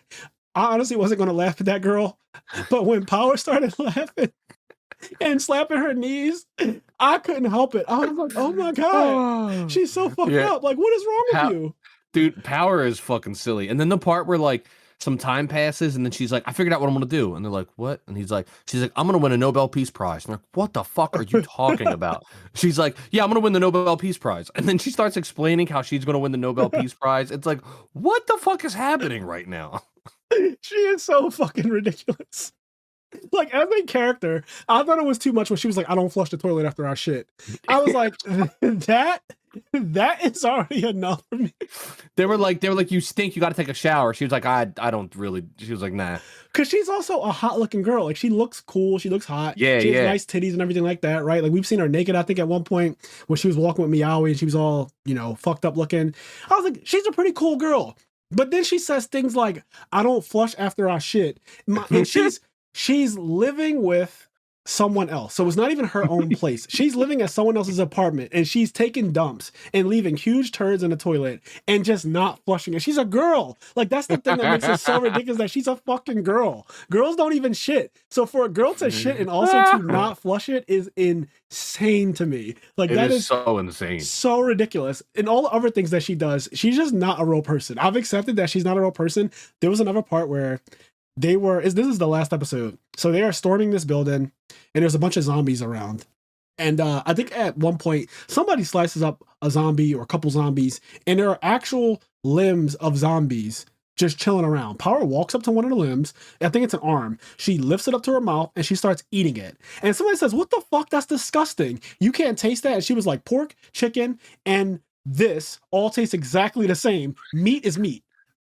[SPEAKER 1] I honestly wasn't going to laugh at that girl, but when Power started laughing and slapping her knees, I couldn't help it. I was like, oh my God, she's so fucked up. Like, what is wrong with you?
[SPEAKER 2] Dude, Power is fucking silly. And then the part where like some time passes and then she's like, I figured out what I'm going to do. And they're like, what? And she's like, I'm going to win a Nobel Peace Prize. And they're like, what the fuck are you talking about? She's like, yeah, I'm going to win the Nobel Peace Prize. And then she starts explaining how she's going to win the Nobel Peace Prize. It's like, what the fuck is happening right now?
[SPEAKER 1] She is so fucking ridiculous. Like, as a character, I thought it was too much when she was like, I don't flush the toilet after our shit. I was like, that is already enough for me.
[SPEAKER 2] They were like, you stink, you got to take a shower. She was like, I don't really. She was like, nah.
[SPEAKER 1] Because she's also a hot looking girl. Like, she looks cool. She looks hot.
[SPEAKER 2] Yeah,
[SPEAKER 1] she has nice titties and everything like that, right? Like, we've seen her naked, I think, at one point when she was walking with Meowie and she was all, fucked up looking. I was like, she's a pretty cool girl. But then she says things like, I don't flush after I shit. And she's living with someone else. So it's not even her own place. She's living at someone else's apartment and she's taking dumps and leaving huge turds in the toilet and just not flushing it. She's a girl. Like, that's the thing that makes it so ridiculous, that she's a fucking girl. Girls don't even shit. So for a girl to shit and also to not flush it is insane to me. Like, that is
[SPEAKER 2] so insane.
[SPEAKER 1] So ridiculous. And all the other things that she does, she's just not a real person. I've accepted that she's not a real person. There was another part where this is the last episode. So they are storming this building and there's a bunch of zombies around. And I think at one point, somebody slices up a zombie or a couple zombies and there are actual limbs of zombies just chilling around. Power walks up to one of the limbs. I think it's an arm. She lifts it up to her mouth and she starts eating it. And somebody says, what the fuck? That's disgusting. You can't taste that. And she was like, pork, chicken, and this all taste exactly the same. Meat is meat.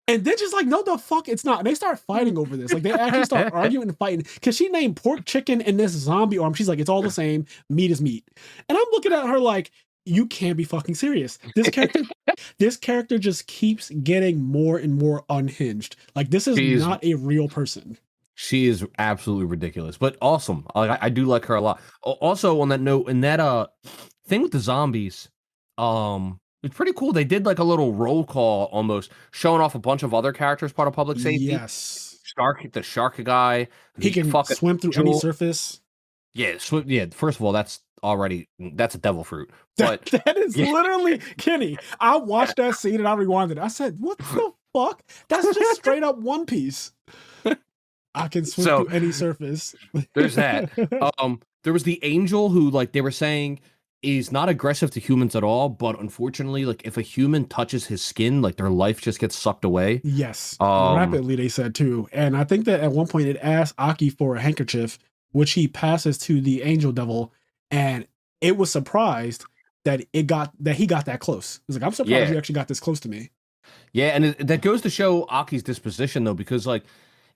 [SPEAKER 1] And then just like, no, the fuck, it's not. And they start fighting over this. Like they actually start arguing and fighting because she named pork, chicken, and this zombie arm. She's like, it's all the same. Meat is meat. And I'm looking at her like, you can't be fucking serious. This character just keeps getting more and more unhinged. Like this is not a real person.
[SPEAKER 2] She is absolutely ridiculous, but awesome. Like I do like her a lot. Also, on that note, in that thing with the zombies, it's pretty cool. They did like a little roll call almost, showing off a bunch of other characters part of public safety.
[SPEAKER 1] Yes.
[SPEAKER 2] The shark guy.
[SPEAKER 1] He can swim through any surface.
[SPEAKER 2] Yeah, first of all, that's a devil fruit. But
[SPEAKER 1] that is literally Kenny. I watched that scene and I rewinded. I said, what the fuck? That's just straight up One Piece. I can swim through any surface.
[SPEAKER 2] There's that. There was the angel who, like, they were saying is not aggressive to humans at all, but unfortunately, like, if a human touches his skin, like, their life just gets sucked away.
[SPEAKER 1] Yes, rapidly, they said, too. And I think that at one point it asked Aki for a handkerchief, which he passes to the angel devil, and it was surprised that he got that close. He's like, I'm surprised you actually got this close to me.
[SPEAKER 2] Yeah, and that goes to show Aki's disposition, though, because, like,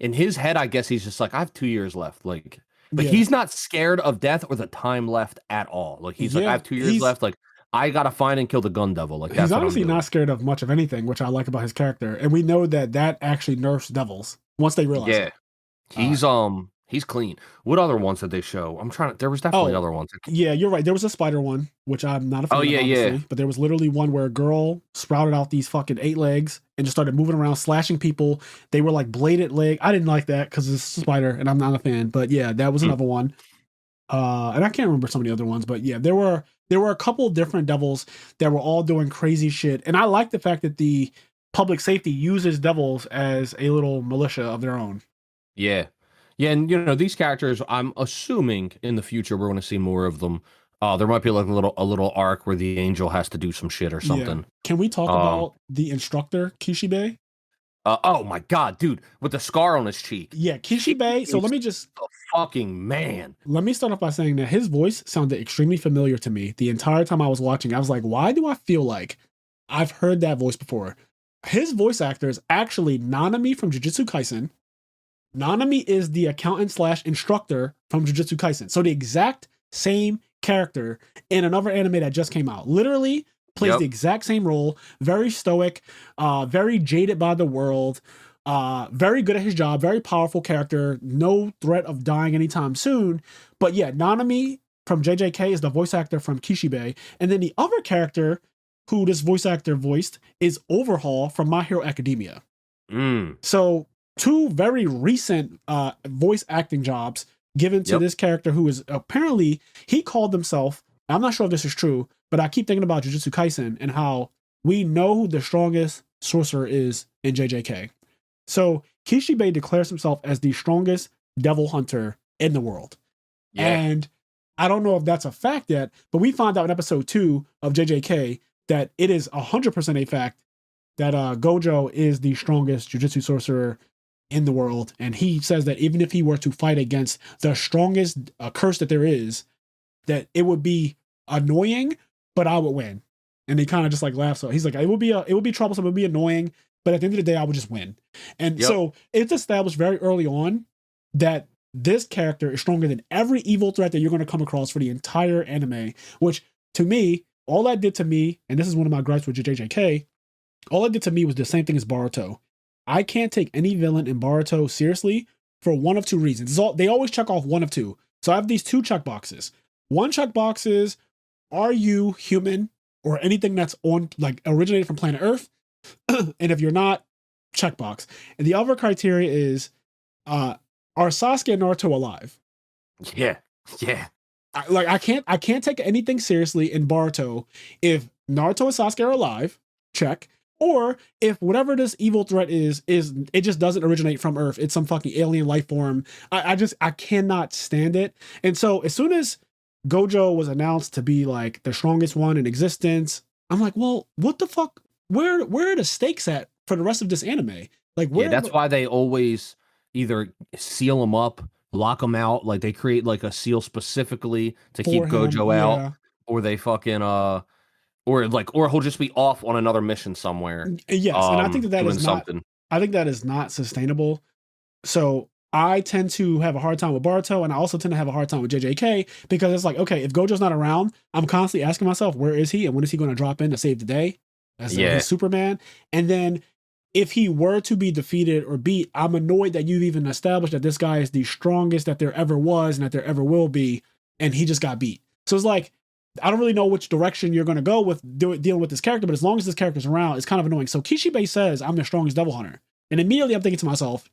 [SPEAKER 2] in his head, I guess he's just like, I have 2 years left. Like he's not scared of death or the time left at all. Like he's like, I have 2 years left. Like I gotta find and kill the gun devil. Like that's
[SPEAKER 1] he's honestly not scared of much of anything, which I like about his character. And we know that actually nerfs devils once they realize it.
[SPEAKER 2] He's clean. What other ones did they show? There was definitely other ones.
[SPEAKER 1] Yeah, you're right. There was a spider one, which I'm not a fan of, obviously. But there was literally one where a girl sprouted out these fucking 8 legs and just started moving around, slashing people. They were like bladed leg. I didn't like that because it's a spider and I'm not a fan. But yeah, that was another one. And I can't remember some of the other ones, but yeah, there were a couple of different devils that were all doing crazy shit. And I like the fact that the public safety uses devils as a little militia of their own.
[SPEAKER 2] Yeah. Yeah, and these characters, I'm assuming in the future we're going to see more of them. There might be like a little arc where the angel has to do some shit or something. Yeah.
[SPEAKER 1] Can we talk about the instructor Kishibe?
[SPEAKER 2] Oh my god, dude, with the scar on his cheek.
[SPEAKER 1] Yeah, Kishibe. So let me just
[SPEAKER 2] fucking man.
[SPEAKER 1] Let me start off by saying that his voice sounded extremely familiar to me the entire time I was watching. I was like, why do I feel like I've heard that voice before? His voice actor is actually Nanami from Jujutsu Kaisen. Nanami is the accountant / instructor from Jujutsu Kaisen. So the exact same character in another anime that just came out. Literally plays the exact same role. Very stoic, very jaded by the world, very good at his job, very powerful character, no threat of dying anytime soon. But yeah, Nanami from JJK is the voice actor from Kishibe. And then the other character who this voice actor voiced is Overhaul from My Hero Academia. So 2 very recent voice acting jobs given to this character who is apparently, he called himself, I'm not sure if this is true, but I keep thinking about Jujutsu Kaisen and how we know who the strongest sorcerer is in JJK. So Kishibe declares himself as the strongest devil hunter in the world. Yeah. And I don't know if that's a fact yet, but we found out in episode 2 of JJK that it is 100% a fact that Gojo is the strongest Jujutsu sorcerer in the world, and he says that even if he were to fight against the strongest curse that there is, that it would be annoying, but I would win. And he kind of just like laughs. So he's like, it would be troublesome, it would be annoying, but at the end of the day, I would just win. And so it's established very early on that this character is stronger than every evil threat that you're going to come across for the entire anime. Which to me, all that did to me, and this is one of my gripes with JJK, all it did to me was the same thing as Boruto. I can't take any villain in Boruto seriously for one of 2 reasons. They always check off one of 2. So I have these 2 check boxes. One check box is, are you human or anything that's on like originated from planet Earth? And if you're not, checkbox. And the other criteria is, are Sasuke and Naruto alive?
[SPEAKER 2] Yeah.
[SPEAKER 1] I can't take anything seriously in Boruto if Naruto and Sasuke are alive. Check. Or if whatever this evil threat is it just doesn't originate from Earth. It's some fucking alien life form. I cannot stand it. And so as soon as Gojo was announced to be like the strongest one in existence, I'm like, well, what the fuck? Where are the stakes at for the rest of this anime? Like,
[SPEAKER 2] that's why they always either seal him up, lock him out, like they create like a seal specifically to keep Gojo out, or they fucking or he'll just be off on another mission somewhere.
[SPEAKER 1] Yes, and I think that is not something. I think that is not sustainable. So I tend to have a hard time with Baruto, and I also tend to have a hard time with JJK because it's like, okay, if Gojo's not around, I'm constantly asking myself, where is he and when is he going to drop in to save the day as his Superman? And then if he were to be defeated or beat, I'm annoyed that you've even established that this guy is the strongest that there ever was and that there ever will be, and he just got beat. So it's like, I don't really know which direction you're going to go with dealing with this character, but as long as this character's around, it's kind of annoying. So Kishibe says, I'm the strongest devil hunter. And immediately I'm thinking to myself,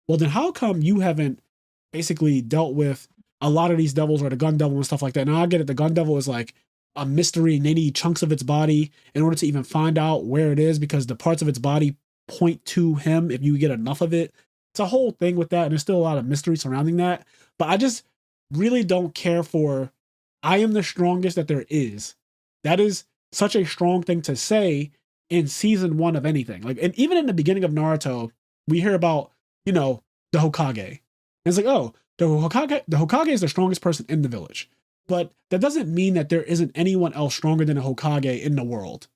[SPEAKER 1] well, then how come you haven't basically dealt with a lot of these devils or the gun devil and stuff like that? Now I get it. The gun devil is like a mystery and they need chunks of its body in order to even find out where it is because the parts of its body point to him if you get enough of it. It's a whole thing with that. And there's still a lot of mystery surrounding that. But I just really don't care for I am the strongest that there is. That is such a strong thing to say in season 1 of anything. Like, and even in the beginning of Naruto, we hear about, you know, the Hokage. And it's like, oh, the Hokage is the strongest person in the village. But that doesn't mean that there isn't anyone else stronger than a Hokage in the world.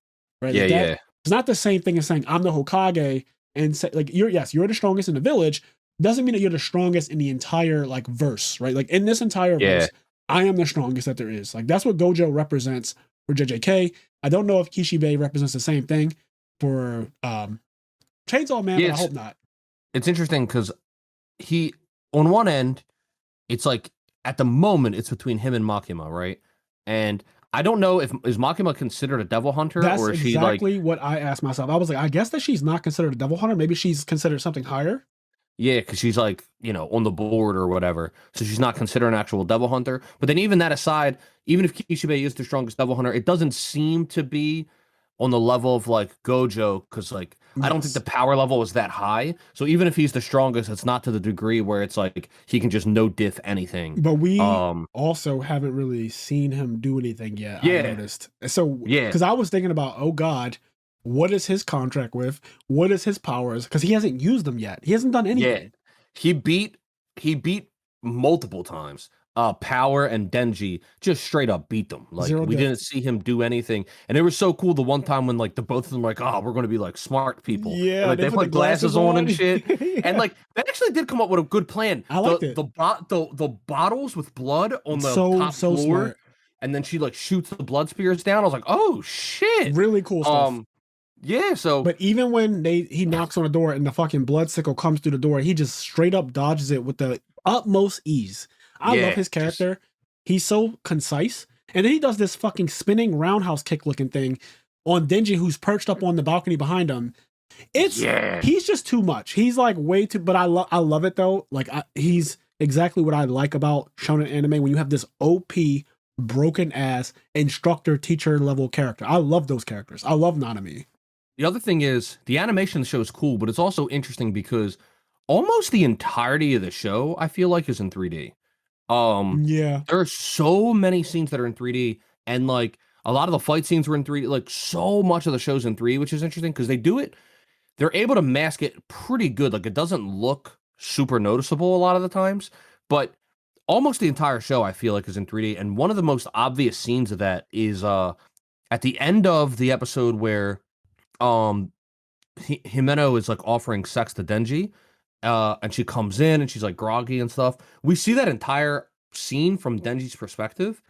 [SPEAKER 1] Right?
[SPEAKER 2] Yeah,
[SPEAKER 1] like that,
[SPEAKER 2] yeah.
[SPEAKER 1] It's not the same thing as saying I'm the Hokage and say like you're the strongest in the village. Doesn't mean that you're the strongest in the entire like verse, right? Like in this entire verse, I am the strongest that there is. Like that's what Gojo represents for JJK. I don't know if Kishibe represents the same thing for Chainsaw Man, but I hope not.
[SPEAKER 2] It's interesting because he, on one end, it's like at the moment it's between him and Makima, right? And I don't know if is Makima considered a devil hunter or is she like
[SPEAKER 1] exactly what I asked myself. I was like, I guess that she's not considered a devil hunter. Maybe she's considered something higher.
[SPEAKER 2] Yeah, because she's like, you know, on the board or whatever. So she's not considered an actual devil hunter. But then even that aside, even if Kishibe is the strongest devil hunter, it doesn't seem to be on the level of like Gojo, because like I don't think the power level is that high. So even if he's the strongest, it's not to the degree where it's like he can just no diff anything.
[SPEAKER 1] But we also haven't really seen him do anything yet.
[SPEAKER 2] Yeah.
[SPEAKER 1] I noticed. So because I was thinking about, oh God, what is his contract with? What is his powers? Because he hasn't used them yet. He hasn't done anything.
[SPEAKER 2] Yeah. He beat multiple times. Power and Denji just straight up beat them. Like we didn't see him do anything, and it was so cool the one time when like the both of them were like, oh, we're going to be like smart people.
[SPEAKER 1] Yeah,
[SPEAKER 2] and, like they put glasses on and shit,
[SPEAKER 1] yeah.
[SPEAKER 2] And like they actually did come up with a good plan.
[SPEAKER 1] I liked it.
[SPEAKER 2] The bottles with blood on the top
[SPEAKER 1] so
[SPEAKER 2] floor,
[SPEAKER 1] smart.
[SPEAKER 2] And then she like shoots the blood spears down. I was like, oh shit,
[SPEAKER 1] really cool stuff.
[SPEAKER 2] Yeah, so
[SPEAKER 1] but even when he knocks on the door and the fucking blood sickle comes through the door, he just straight up dodges it with the utmost ease. I love his character. He's so concise. And then he does this fucking spinning roundhouse kick looking thing on Denji, who's perched up on the balcony behind him. He's just too much. He's like way too, but I love it though. Like he's exactly what I like about shonen anime when you have this OP broken ass instructor teacher level character. I love those characters. I love Nanami.
[SPEAKER 2] The other thing is the animation of the show is cool, but it's also interesting because almost the entirety of the show I feel like is in 3D. There are so many scenes that are in 3D, and like a lot of the fight scenes were in 3D. Like so much of the show's in 3D, which is interesting because they're able to mask it pretty good. Like it doesn't look super noticeable a lot of the times, but almost the entire show I feel like is in 3D. And one of the most obvious scenes of that is at the end of the episode where Himeno is like offering sex to Denji. And she comes in and she's like groggy and stuff. We see that entire scene from Denji's perspective.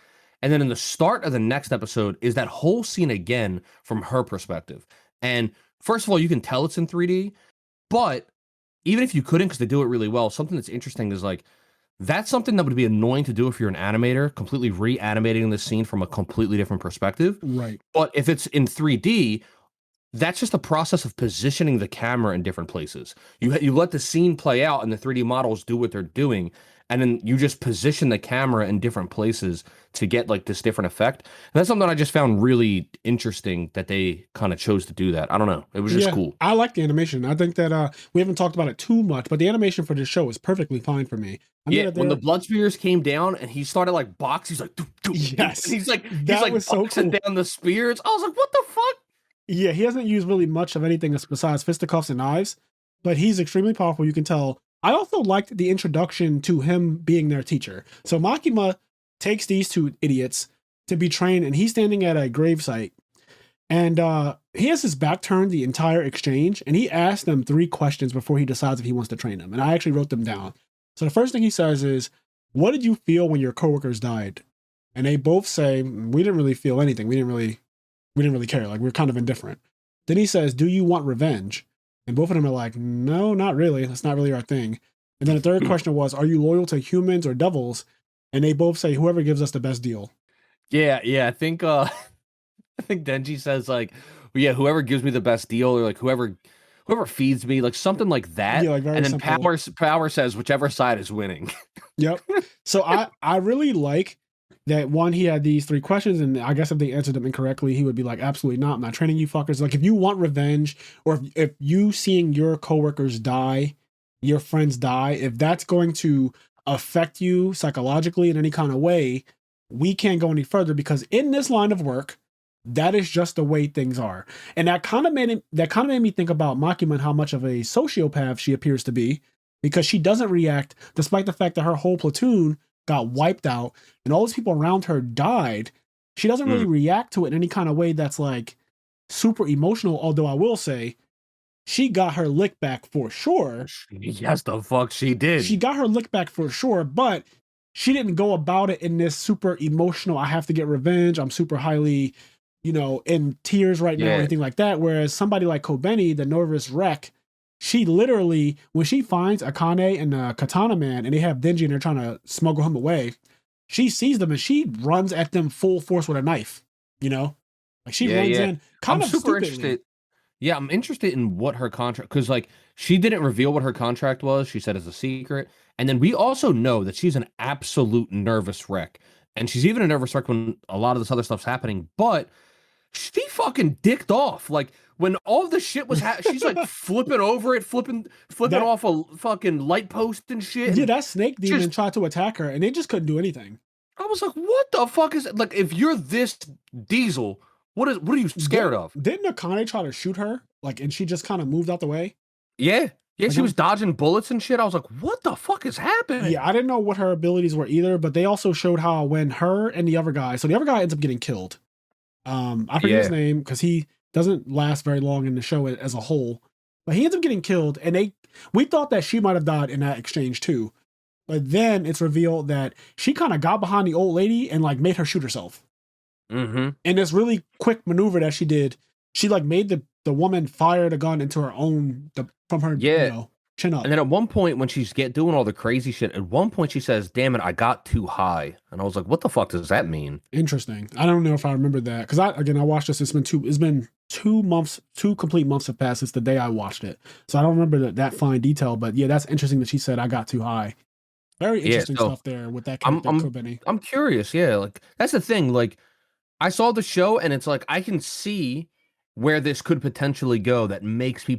[SPEAKER 2] And then in the start of the next episode is that whole scene again from her perspective. And first of all, you can tell it's in 3D, but even if you couldn't, because they do it really well, something that's interesting is like, that's something that would be annoying to do if you're an animator, completely reanimating the scene from a completely different perspective.
[SPEAKER 1] Right.
[SPEAKER 2] But if it's in 3D, that's just a process of positioning the camera in different places. You let the scene play out and the 3D models do what they're doing, and then you just position the camera in different places to get like this different effect. And that's something I just found really interesting that they kind of chose to do that. I don't know. It was just cool.
[SPEAKER 1] I like the animation. I think that we haven't talked about it too much, but the animation for this show is perfectly fine for me.
[SPEAKER 2] When the blood spears came down and he started like boxing, he's like, doo, doo,
[SPEAKER 1] yes,
[SPEAKER 2] he's like
[SPEAKER 1] was so
[SPEAKER 2] boxing
[SPEAKER 1] cool.
[SPEAKER 2] down the spears. I was like, what the fuck?
[SPEAKER 1] Yeah, he hasn't used really much of anything besides fisticuffs and knives, but he's extremely powerful. You can tell. I also liked the introduction to him being their teacher. So Makima takes these two idiots to be trained, and he's standing at a gravesite. And he has his back turned the entire exchange, and he asks them 3 questions before he decides if he wants to train them. And I actually wrote them down. So the first thing he says is, "What did you feel when your coworkers died?" And they both say, "We didn't really feel anything. We didn't really care. Like, we're kind of indifferent." Then he says, "Do you want revenge?" And both of them are like, "No, not really. That's not really our thing." And then the third question was, "Are you loyal to humans or devils?" And they both say, "Whoever gives us the best deal."
[SPEAKER 2] Yeah. I think I think Denji says like, well, yeah, whoever gives me the best deal, or like whoever feeds me, like something like that.
[SPEAKER 1] Yeah, like very
[SPEAKER 2] And then
[SPEAKER 1] simple.
[SPEAKER 2] Power says whichever side is winning.
[SPEAKER 1] Yep. So I really like that one. He had these 3 questions, and I guess if they answered them incorrectly, he would be like, "Absolutely not. I'm not training you fuckers." Like, if you want revenge, or if you seeing your coworkers die, your friends die, if that's going to affect you psychologically in any kind of way, we can't go any further, because in this line of work, that is just the way things are. And that kind of made me think about Makima and how much of a sociopath she appears to be, because she doesn't react despite the fact that her whole platoon got wiped out and all these people around her died. She doesn't really react to it in any kind of way that's like super emotional. Although I will say, she got her lick back for sure.
[SPEAKER 2] Yes, the fuck she did.
[SPEAKER 1] She got her lick back for sure, but she didn't go about it in this super emotional, "I have to get revenge. I'm super highly, in tears right now," or anything like that. Whereas somebody like Kobeni, the nervous wreck, she literally, when she finds Akane and Katana Man, and they have Denji and they're trying to smuggle him away, she sees them and she runs at them full force with a knife. Like, she runs in kind
[SPEAKER 2] I'm
[SPEAKER 1] of
[SPEAKER 2] super
[SPEAKER 1] stupidly.
[SPEAKER 2] interested. Yeah, I'm interested in what her contract, because like she didn't reveal what her contract was. She said it's a secret. And then we also know that she's an absolute nervous wreck. And she's even a nervous wreck when a lot of this other stuff's happening. But she fucking dicked off. Like when all of the shit was she's like flipping over it, flipping off a fucking light post and shit.
[SPEAKER 1] Yeah,
[SPEAKER 2] And
[SPEAKER 1] that snake demon tried to attack her and they just couldn't do anything.
[SPEAKER 2] I was like, what the fuck is it? Like, if you're this Diesel, what are you scared of?
[SPEAKER 1] Didn't Akane try to shoot her? Like, and she just kind of moved out the way?
[SPEAKER 2] Yeah. Yeah,
[SPEAKER 1] Like,
[SPEAKER 2] she was dodging bullets and shit. I was like, what the fuck is happening?
[SPEAKER 1] Yeah, I didn't know what her abilities were either, but they also showed how when her and the other guy, so the other guy ends up getting killed. I forget his name because he doesn't last very long in the show as a whole, but he ends up getting killed, and we thought that she might have died in that exchange too. But then it's revealed that she kind of got behind the old lady and like made her shoot herself.
[SPEAKER 2] Mm-hmm.
[SPEAKER 1] And this really quick maneuver that she did, she like made the woman fire the gun into her own from her chin up.
[SPEAKER 2] And then at one point when she's doing all the crazy shit, at one point she says, "Damn it, I got too high." And I was like, what the fuck does that mean?
[SPEAKER 1] Interesting. I don't know if I remember that because I watched this. It's been 2 months, 2 complete months have passed since the day I watched it, so I don't remember that fine detail. But yeah, that's interesting that she said I got too high. Very interesting stuff there with that character, Kobeni.
[SPEAKER 2] I'm curious. Yeah, like that's the thing. Like I saw the show and it's like I can see where this could potentially go. That makes the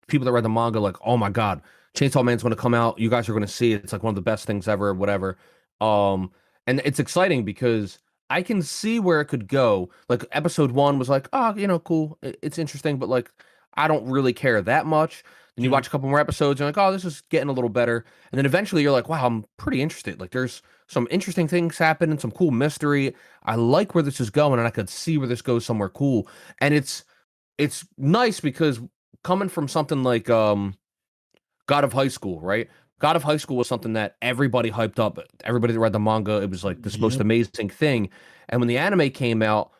[SPEAKER 2] people that read the manga like, oh my god, Chainsaw Man's going to come out. You guys are going to see it. It's like one of the best things ever. Whatever. And it's exciting because I can see where it could go. Like episode 1 was like, oh, cool. It's interesting, but like I don't really care that much. Then you watch a couple more episodes, and you're like, oh, this is getting a little better. And then eventually you're like, wow, I'm pretty interested. Like there's some interesting things happening, some cool mystery. I like where this is going, and I could see where this goes somewhere cool. And it's nice because coming from something like God of High School, right? God of High School was something that everybody hyped up. Everybody that read the manga, it was like this most amazing thing. And when the anime came out,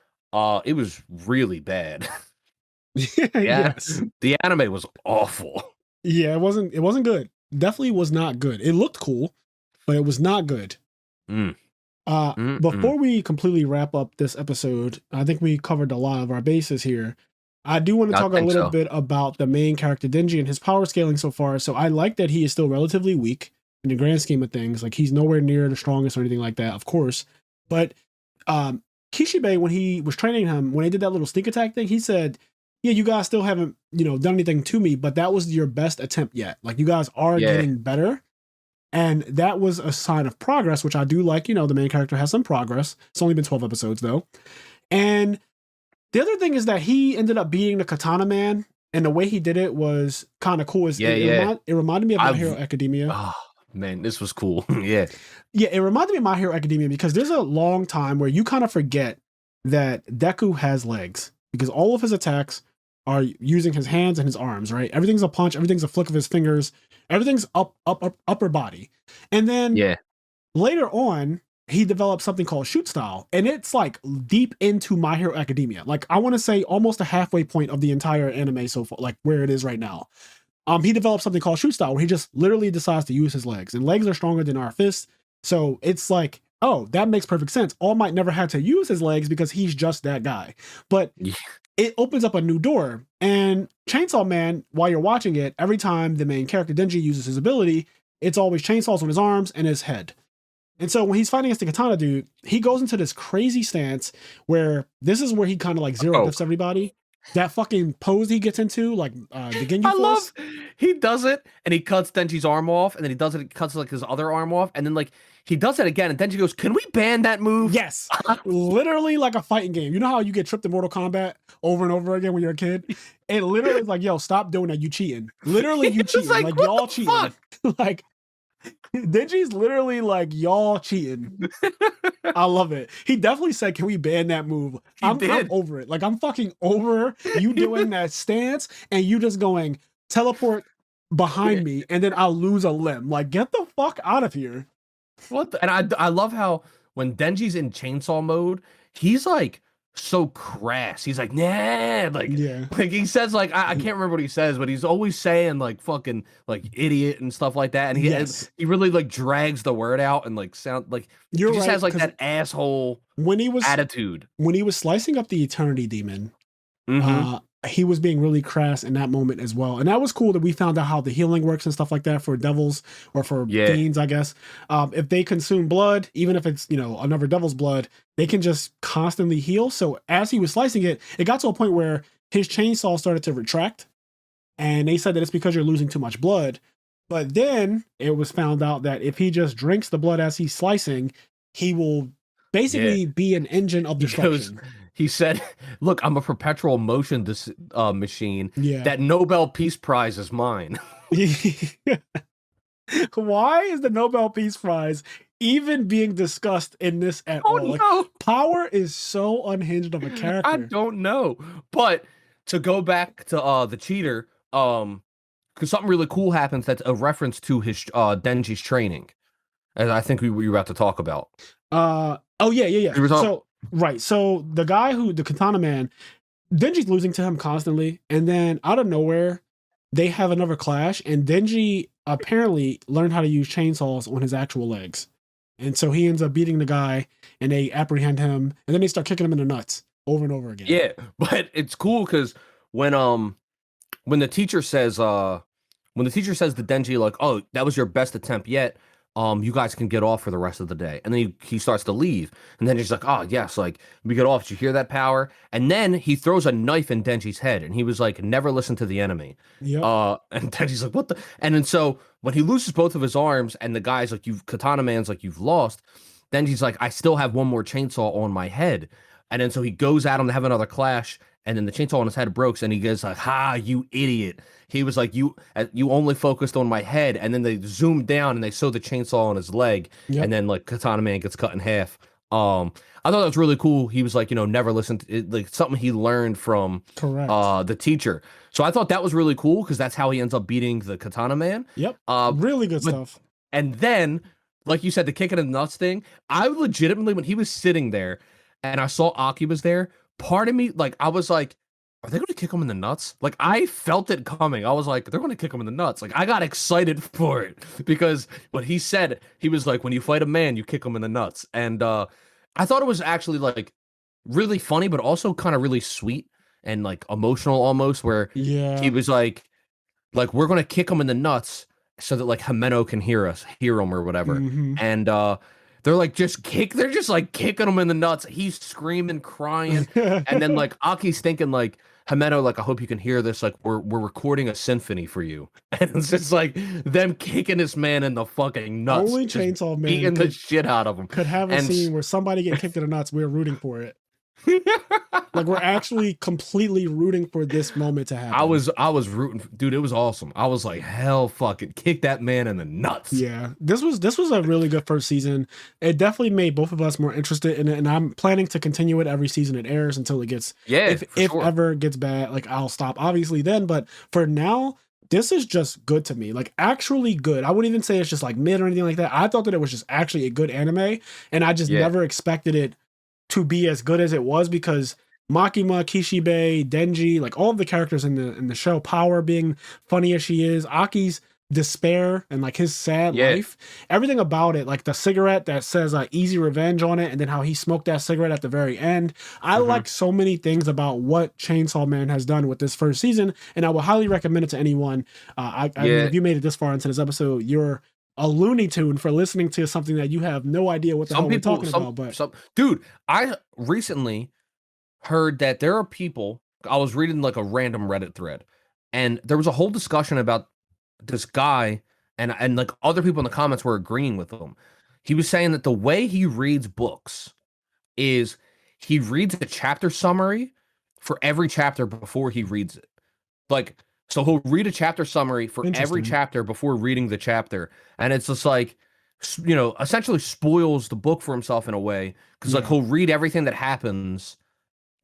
[SPEAKER 2] it was really bad.
[SPEAKER 1] Yes.
[SPEAKER 2] The anime was awful.
[SPEAKER 1] Yeah, it wasn't good. Definitely was not good. It looked cool, but it was not good. Before we completely wrap up this episode, I think we covered a lot of our bases here. I do want to talk a little bit about the main character, Denji, and his power scaling so far. So I like that he is still relatively weak in the grand scheme of things. Like he's nowhere near the strongest or anything like that, of course. But Kishibe, when he was training him, when they did that little sneak attack thing, he said, yeah, you guys still haven't, done anything to me, but that was your best attempt yet. Like you guys are getting better. And that was a sign of progress, which I do like. The main character has some progress. It's only been 12 episodes though. And the other thing is that he ended up being the Katana Man, and the way he did it was kind of cool. It reminded me of My Hero Academia.
[SPEAKER 2] Oh man, this was cool. Yeah,
[SPEAKER 1] it reminded me of My Hero Academia because there's a long time where you kind of forget that Deku has legs. because all of his attacks are using his hands and his arms, right? Everything's a punch, everything's a flick of his fingers, everything's upper body. And then
[SPEAKER 2] Yeah.
[SPEAKER 1] later on, he developed something called shoot style, and it's like deep into My Hero Academia. Like I want to say almost a halfway point of the entire anime so far, like where it is right now. He developed something called shoot style where he just literally decides to use his legs, and legs are stronger than our fists. So it's like, oh, that makes perfect sense. All Might never had to use his legs because he's just that guy. But it opens up a new door. And Chainsaw Man, while you're watching it, every time the main character Denji uses his ability, it's always chainsaws on his arms and his head. And so when he's fighting against the katana dude, he goes into this crazy stance where this is where he kind of like zero dips everybody. That fucking pose he gets into, like the Ginyu Force.
[SPEAKER 2] He does it and he cuts Denji's arm off, and then he does it, he cuts like his other arm off, and then like he does it again, and Denji goes, "Can we ban that move?"
[SPEAKER 1] Yes, literally like a fighting game. You know how you get tripped in Mortal Kombat over and over again when you're a kid? It literally is like, yo, stop doing that. You cheating. Literally, you cheating. Like y'all cheating. Like Denji's literally like, y'all cheating. I love it. He definitely said, "Can we ban that move?" I'm over it. Like I'm fucking over you doing that stance and you just going teleport behind me and then I'll lose a limb. Like get the fuck out of here.
[SPEAKER 2] And I love how when Denji's in chainsaw mode, he's like so crass. He's like, nah, like he says like I can't remember what he says, but he's always saying like fucking like idiot and stuff like that. And he really like drags the word out and like sound like he just has like that asshole attitude.
[SPEAKER 1] When he was slicing up the Eternity Demon, he was being really crass in that moment as well. And that was cool that we found out how the healing works and stuff like that for devils or for fiends, I guess. If they consume blood, even if it's, another devil's blood, they can just constantly heal. So as he was slicing it, it got to a point where his chainsaw started to retract. And they said that it's because you're losing too much blood. But then it was found out that if he just drinks the blood as he's slicing, he will basically be an engine of destruction.
[SPEAKER 2] He said, "Look, I'm a perpetual motion machine. That Nobel Peace Prize is mine."
[SPEAKER 1] Why is the Nobel Peace Prize even being discussed in this at all? Like, Power is so unhinged of a character.
[SPEAKER 2] I don't know. But to go back to the cheater, because something really cool happens that's a reference to his Denji's training, as I think we were about to talk about.
[SPEAKER 1] So the guy the Katana Man, Denji's losing to him constantly, and then out of nowhere, they have another clash, and Denji apparently learned how to use chainsaws on his actual legs. And so he ends up beating the guy, and they apprehend him, and then they start kicking him in the nuts over and over again.
[SPEAKER 2] Yeah, but it's cool because when the teacher says to Denji, like, "Oh, that was your best attempt yet. You guys can get off for the rest of the day." And then he starts to leave. And then he's like, "Oh, yes, like, we get off. Did you hear that, Power?" And then he throws a knife in Denji's head. And he was like, "Never listen to the enemy."
[SPEAKER 1] Yep.
[SPEAKER 2] And Denji's like, "What the?" And then so when he loses both of his arms and the guy's like, Katana Man's like, "You've lost." Denji's like, "I still have one more chainsaw on my head." And then so he goes at him to have another clash. And then the chainsaw on his head breaks, and he goes like, "Ha, you idiot." He was like, you only focused on my head." And then they zoomed down and they saw the chainsaw on his leg. And then like Katana Man gets cut in half. I thought that was really cool. He was like, never listen to it, like something he learned from the teacher. So I thought that was really cool because that's how he ends up beating the Katana Man.
[SPEAKER 1] Yep. Really good stuff.
[SPEAKER 2] And then, like you said, the kick it in the nuts thing, I legitimately, when he was sitting there and I saw Aki was there, part of me, like, I was like, are they going to kick him in the nuts? Like, I felt it coming. I was like, they're going to kick him in the nuts. Like, I got excited for it because when he said, he was like, when you fight a man, you kick him in the nuts. And I thought it was actually, like, really funny, but also kind of really sweet and, like, emotional almost, where he was like, we're going to kick him in the nuts so that, like, Himeno can hear him or whatever. And they're like, they're just like kicking him in the nuts. He's screaming, crying. And then like Aki's thinking like, "Himeno, like, I hope you can hear this. Like, we're recording a symphony for you." And it's just like them kicking this man in the fucking nuts.
[SPEAKER 1] Only Chainsaw Man
[SPEAKER 2] beating the shit out of him.
[SPEAKER 1] Could have a scene where somebody get kicked in the nuts. We're rooting for it. Like we're actually completely rooting for this moment to
[SPEAKER 2] I
[SPEAKER 1] happen.
[SPEAKER 2] was rooting, dude. It was awesome. I was like, hell, fucking kick that man in the nuts.
[SPEAKER 1] Yeah, this was a really good first season. It definitely made both of us more interested in it, and I'm planning to continue it every season it airs until it gets,
[SPEAKER 2] Yeah, for
[SPEAKER 1] if
[SPEAKER 2] sure.
[SPEAKER 1] ever it gets bad, like I'll stop obviously then. But for now, this is just good to me, like actually good. I wouldn't even say it's just like mid or anything like that. I thought that it was just actually a good anime, and I just
[SPEAKER 2] Yeah,
[SPEAKER 1] never expected it to be as good as it was because Makima, Kishibe, Denji, like all of the characters in the show, Power being funny as she is, Aki's despair and like his sad
[SPEAKER 2] yeah.
[SPEAKER 1] life, everything about it, like the cigarette that says easy revenge on it, and then how he smoked that cigarette at the very end. I
[SPEAKER 2] Hmm.
[SPEAKER 1] like so many things about what Chainsaw Man has done with this first season, and I would highly recommend it to anyone. I mean,
[SPEAKER 2] Yeah.
[SPEAKER 1] if you made it this far into this episode, you're a Looney Tune for listening to something that you have no idea what the
[SPEAKER 2] Some
[SPEAKER 1] hell we're
[SPEAKER 2] people,
[SPEAKER 1] talking about. But
[SPEAKER 2] some dude. I recently heard that there are people. I was reading like a random Reddit thread, and there was a whole discussion about this guy, and like other people in the comments were agreeing with him. He was saying that the way he reads books is he reads a chapter summary for every chapter before he reads it. Like, so he'll read a chapter summary for every
[SPEAKER 1] interesting.
[SPEAKER 2] chapter before reading the chapter, and it's just like, essentially spoils the book for himself in a way because like
[SPEAKER 1] Yeah.
[SPEAKER 2] he'll read everything that happens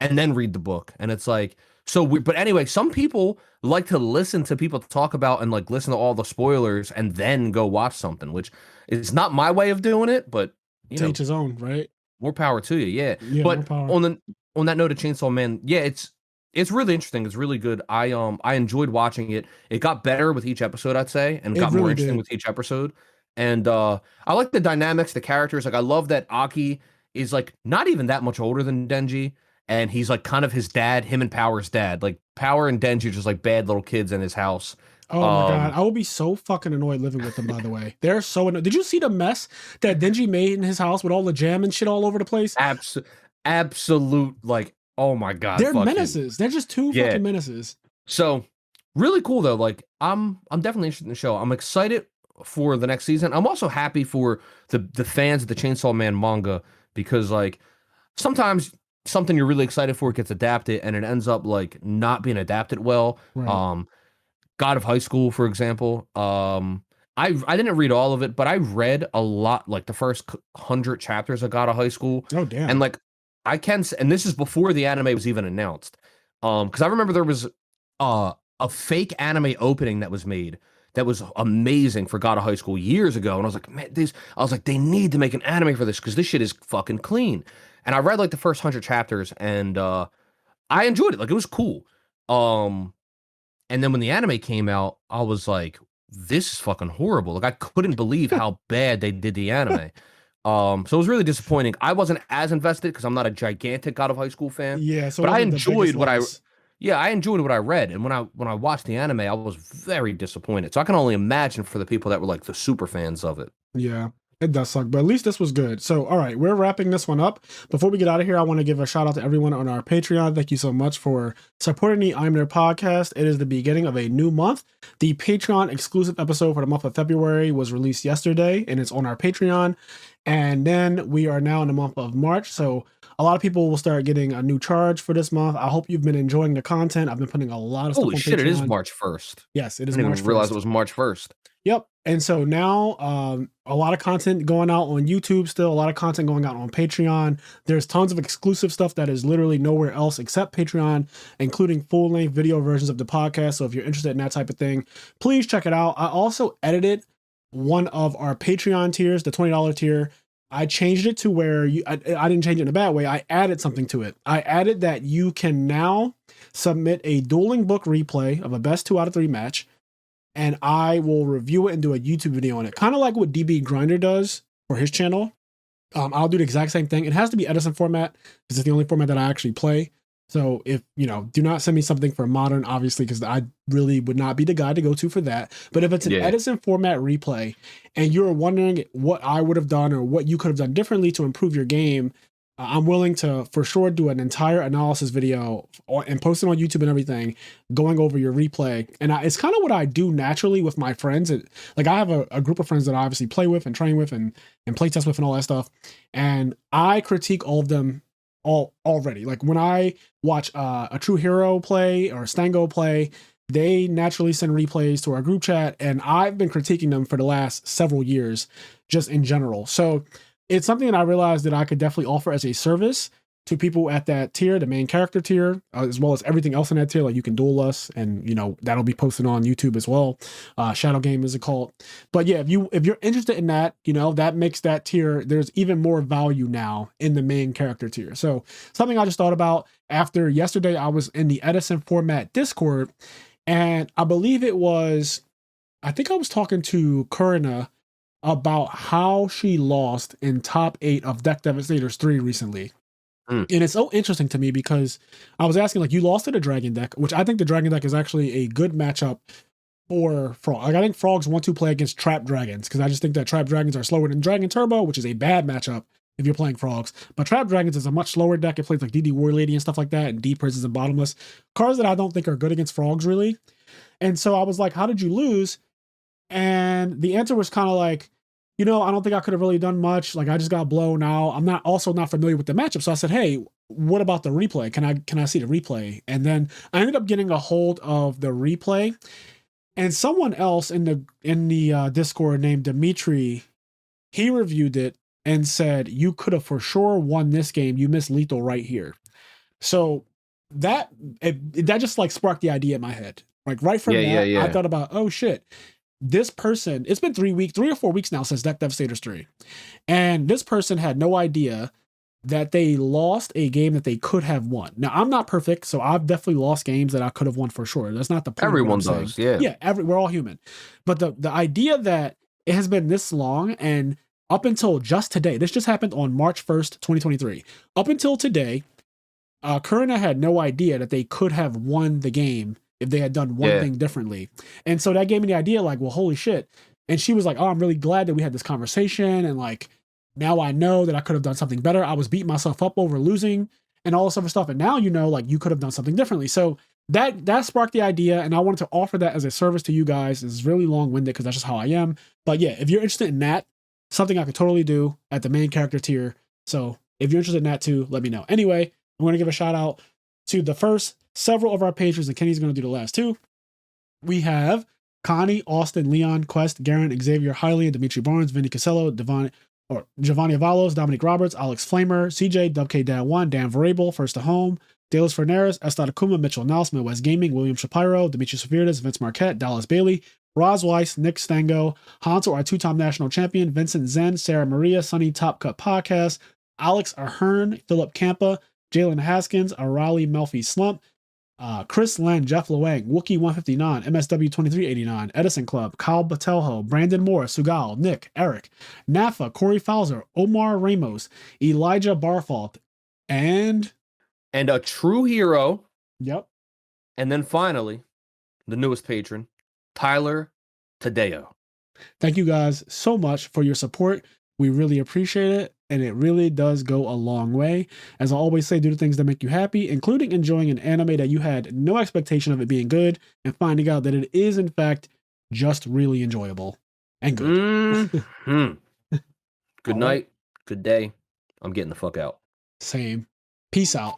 [SPEAKER 2] and then read the book, and it's like so. But anyway, some people like to listen to people talk about and like listen to all the spoilers and then go watch something, which is not my way of doing it, but you
[SPEAKER 1] To
[SPEAKER 2] know,
[SPEAKER 1] each his own, right?
[SPEAKER 2] more power to you, yeah.
[SPEAKER 1] Yeah, more
[SPEAKER 2] But
[SPEAKER 1] power.
[SPEAKER 2] on that note of Chainsaw Man, yeah, it's really interesting. It's really good. I enjoyed watching it. It got better with each episode, I'd say, and
[SPEAKER 1] It
[SPEAKER 2] got more
[SPEAKER 1] really
[SPEAKER 2] interesting
[SPEAKER 1] did.
[SPEAKER 2] with each episode. And I like the dynamics, the characters. Like I love that Aki is like not even that much older than Denji, and he's like kind of his dad, him and Power's dad. Like Power and Denji are just like bad little kids in his house.
[SPEAKER 1] Oh my god,
[SPEAKER 2] Um,
[SPEAKER 1] I will be so fucking annoyed living with them. By the way, they're so annoyed. Did you see the mess that Denji made in his house with all the jam and shit all over the place?
[SPEAKER 2] abs- absolute like oh my god,
[SPEAKER 1] They're
[SPEAKER 2] fucking
[SPEAKER 1] menaces. They're just two
[SPEAKER 2] yeah.
[SPEAKER 1] fucking menaces.
[SPEAKER 2] So really cool though. Like I'm definitely interested in the show. I'm excited for the next season. I'm also happy for the fans of the Chainsaw Man manga because like sometimes something you're really excited for gets adapted and it ends up like not being adapted well.
[SPEAKER 1] Right.
[SPEAKER 2] God of High School, for example. I didn't read all of it, but I read a lot, like the first 100 chapters of God of High School,
[SPEAKER 1] Oh
[SPEAKER 2] and
[SPEAKER 1] damn.
[SPEAKER 2] like and this is before the anime was even announced. Because I remember there was a fake anime opening that was made that was amazing for God of High School years ago, and I was like, man, I was like, they need to make an anime for this because this shit is fucking clean. And I read like the first 100 chapters, and I enjoyed it. Like it was cool. Um, and then when the anime came out, I was like, this is fucking horrible. Like I couldn't believe how bad they did the anime. So it was really disappointing. I wasn't as invested because I'm not a gigantic God of High School fan,
[SPEAKER 1] Yeah. So it
[SPEAKER 2] but I
[SPEAKER 1] wasn't the biggest
[SPEAKER 2] enjoyed
[SPEAKER 1] loss.
[SPEAKER 2] I enjoyed what I read. And when I watched the anime, I was very disappointed. So I can only imagine for the people that were like the super fans of it.
[SPEAKER 1] Yeah, it does suck, but at least this was good. So, all right, we're wrapping this one up. Before we get out of here, I want to give a shout out to everyone on our Patreon. Thank you so much for supporting the I'm Nerd podcast. It is the beginning of a new month. The Patreon exclusive episode for the month of February was released yesterday, and it's on our Patreon. And then we are now in the month of March. So, a lot of people will start getting a new charge for this month. I hope you've been enjoying the content. I've been putting a lot of stuff
[SPEAKER 2] Holy
[SPEAKER 1] on
[SPEAKER 2] shit, it is
[SPEAKER 1] Patreon.
[SPEAKER 2] March 1st.
[SPEAKER 1] Yes, it
[SPEAKER 2] I
[SPEAKER 1] is
[SPEAKER 2] didn't
[SPEAKER 1] March
[SPEAKER 2] even realize it
[SPEAKER 1] 1st.
[SPEAKER 2] was March 1st.
[SPEAKER 1] Yep. And so now a lot of content going out on YouTube still, a lot of content going out on Patreon. There's tons of exclusive stuff that is literally nowhere else except Patreon, including full-length video versions of the podcast. So if you're interested in that type of thing, please check it out. I also edited one of our Patreon tiers, the $20 tier. I changed it to where I didn't change it in a bad way. I added something to it. I added that you can now submit a dueling book replay of a best 2 out of 3 match, and I will review it and do a YouTube video on it. Kind of like what DB Grinder does for his channel. I'll do the exact same thing. It has to be Edison format because it's the only format that I actually play. So if, do not send me something for modern, obviously, because I really would not be the guy to go to for that. But if it's an Edison format replay and you're wondering what I would have done or what you could have done differently to improve your game, I'm willing to, for sure, do an entire analysis video and post it on YouTube and everything, going over your replay. And it's kind of what I do naturally with my friends. Like I have a group of friends that I obviously play with and train with and play test with and all that stuff. And I critique all of them all already. Like when I watch a True Hero play or Stango play, they naturally send replays to our group chat, and I've been critiquing them for the last several years, just in general. So it's something that I realized that I could definitely offer as a service to people at that tier, the main character tier, as well as everything else in that tier. Like you can duel us, and that'll be posted on YouTube as well. Shadow Game is a cult, but yeah, if you're interested in that, that makes that tier. There's even more value now in the main character tier. So something I just thought about after yesterday. I was in the Edison Format Discord, and I believe I think I was talking to Kurina about how she lost in top 8 of Deck Devastators 3 recently. And it's so interesting to me because I was asking, like, you lost to the Dragon deck, which I think the Dragon deck is actually a good matchup for Frog. Like, I think Frogs want to play against Trap Dragons because I just think that Trap Dragons are slower than Dragon Turbo, which is a bad matchup if you're playing Frogs. But Trap Dragons is a much slower deck. It plays like DD War Lady and stuff like that, and Deep Prisons and Bottomless. Cards that I don't think are good against Frogs, really. And so I was like, how did you lose? And the answer was kind of like, I don't think I could have really done much. Like I just got blown out. I'm not familiar with the matchup. So I said, hey, what about the replay? Can I see the replay? And then I ended up getting a hold of the replay, and someone else in the Discord named Dimitri, he reviewed it and said, you could have for sure won this game. You missed lethal right here. So that just like sparked the idea in my head. Like right from that, I thought about, oh shit. This person, it's been 3 or 4 weeks now since Deck Devastators 3. And this person had no idea that they lost a game that they could have won. Now, I'm not perfect, so I've definitely lost games that I could have won for sure. That's not the point.
[SPEAKER 2] Everyone does, yeah.
[SPEAKER 1] Yeah, we're all human. But the idea that it has been this long, and up until just today, this just happened on March 1st, 2023. Up until today, Kurina had no idea that they could have won the game if they had done one thing differently. And so that gave me the idea, like, well, holy shit. And she was like, oh, I'm really glad that we had this conversation. And like, now I know that I could have done something better. I was beating myself up over losing and all this other stuff. And now, like you could have done something differently. So that sparked the idea. And I wanted to offer that as a service to you guys. It's really long-winded because that's just how I am. But yeah, if you're interested in that, something I could totally do at the main character tier. So if you're interested in that too, let me know. Anyway, I'm going to give a shout out to the first several of our patrons, and Kenny's going to do the last 2. We have Connie, Austin, Leon, Quest, Garen, Xavier, Hiley, Dimitri Barnes, Vinny Casello, Giovanni Avalos, Dominic Roberts, Alex Flamer, CJ, WK Dad 1, Dan Varable, First to Home, Dallas Fernares, Estad Akuma, Mitchell Nels, Midwest Gaming, William Shapiro, Dimitri Savirdas, Vince Marquette, Dallas Bailey, Roz Weiss, Nick Stango, Hansel, our 2-time national champion, Vincent Zen, Sarah Maria, Sunny Top Cut Podcast, Alex Ahern, Philip Campa, Jalen Haskins, Arali Melfi Slump, Chris Len, Jeff Loang, Wookie 159, MSW 2389, Edison Club, Kyle Batelho, Brandon Moore, Sugal, Nick, Eric, Nafa, Corey Fowler, Omar Ramos, Elijah Barfault, and
[SPEAKER 2] a true hero.
[SPEAKER 1] Yep.
[SPEAKER 2] And then finally, the newest patron, Tyler Tadeo.
[SPEAKER 1] Thank you guys so much for your support. We really appreciate it, and it really does go a long way. As I always say, do the things that make you happy, including enjoying an anime that you had no expectation of it being good, and finding out that it is, in fact, just really enjoyable and good.
[SPEAKER 2] Good night. Good day. I'm getting the fuck out.
[SPEAKER 1] Same. Peace out.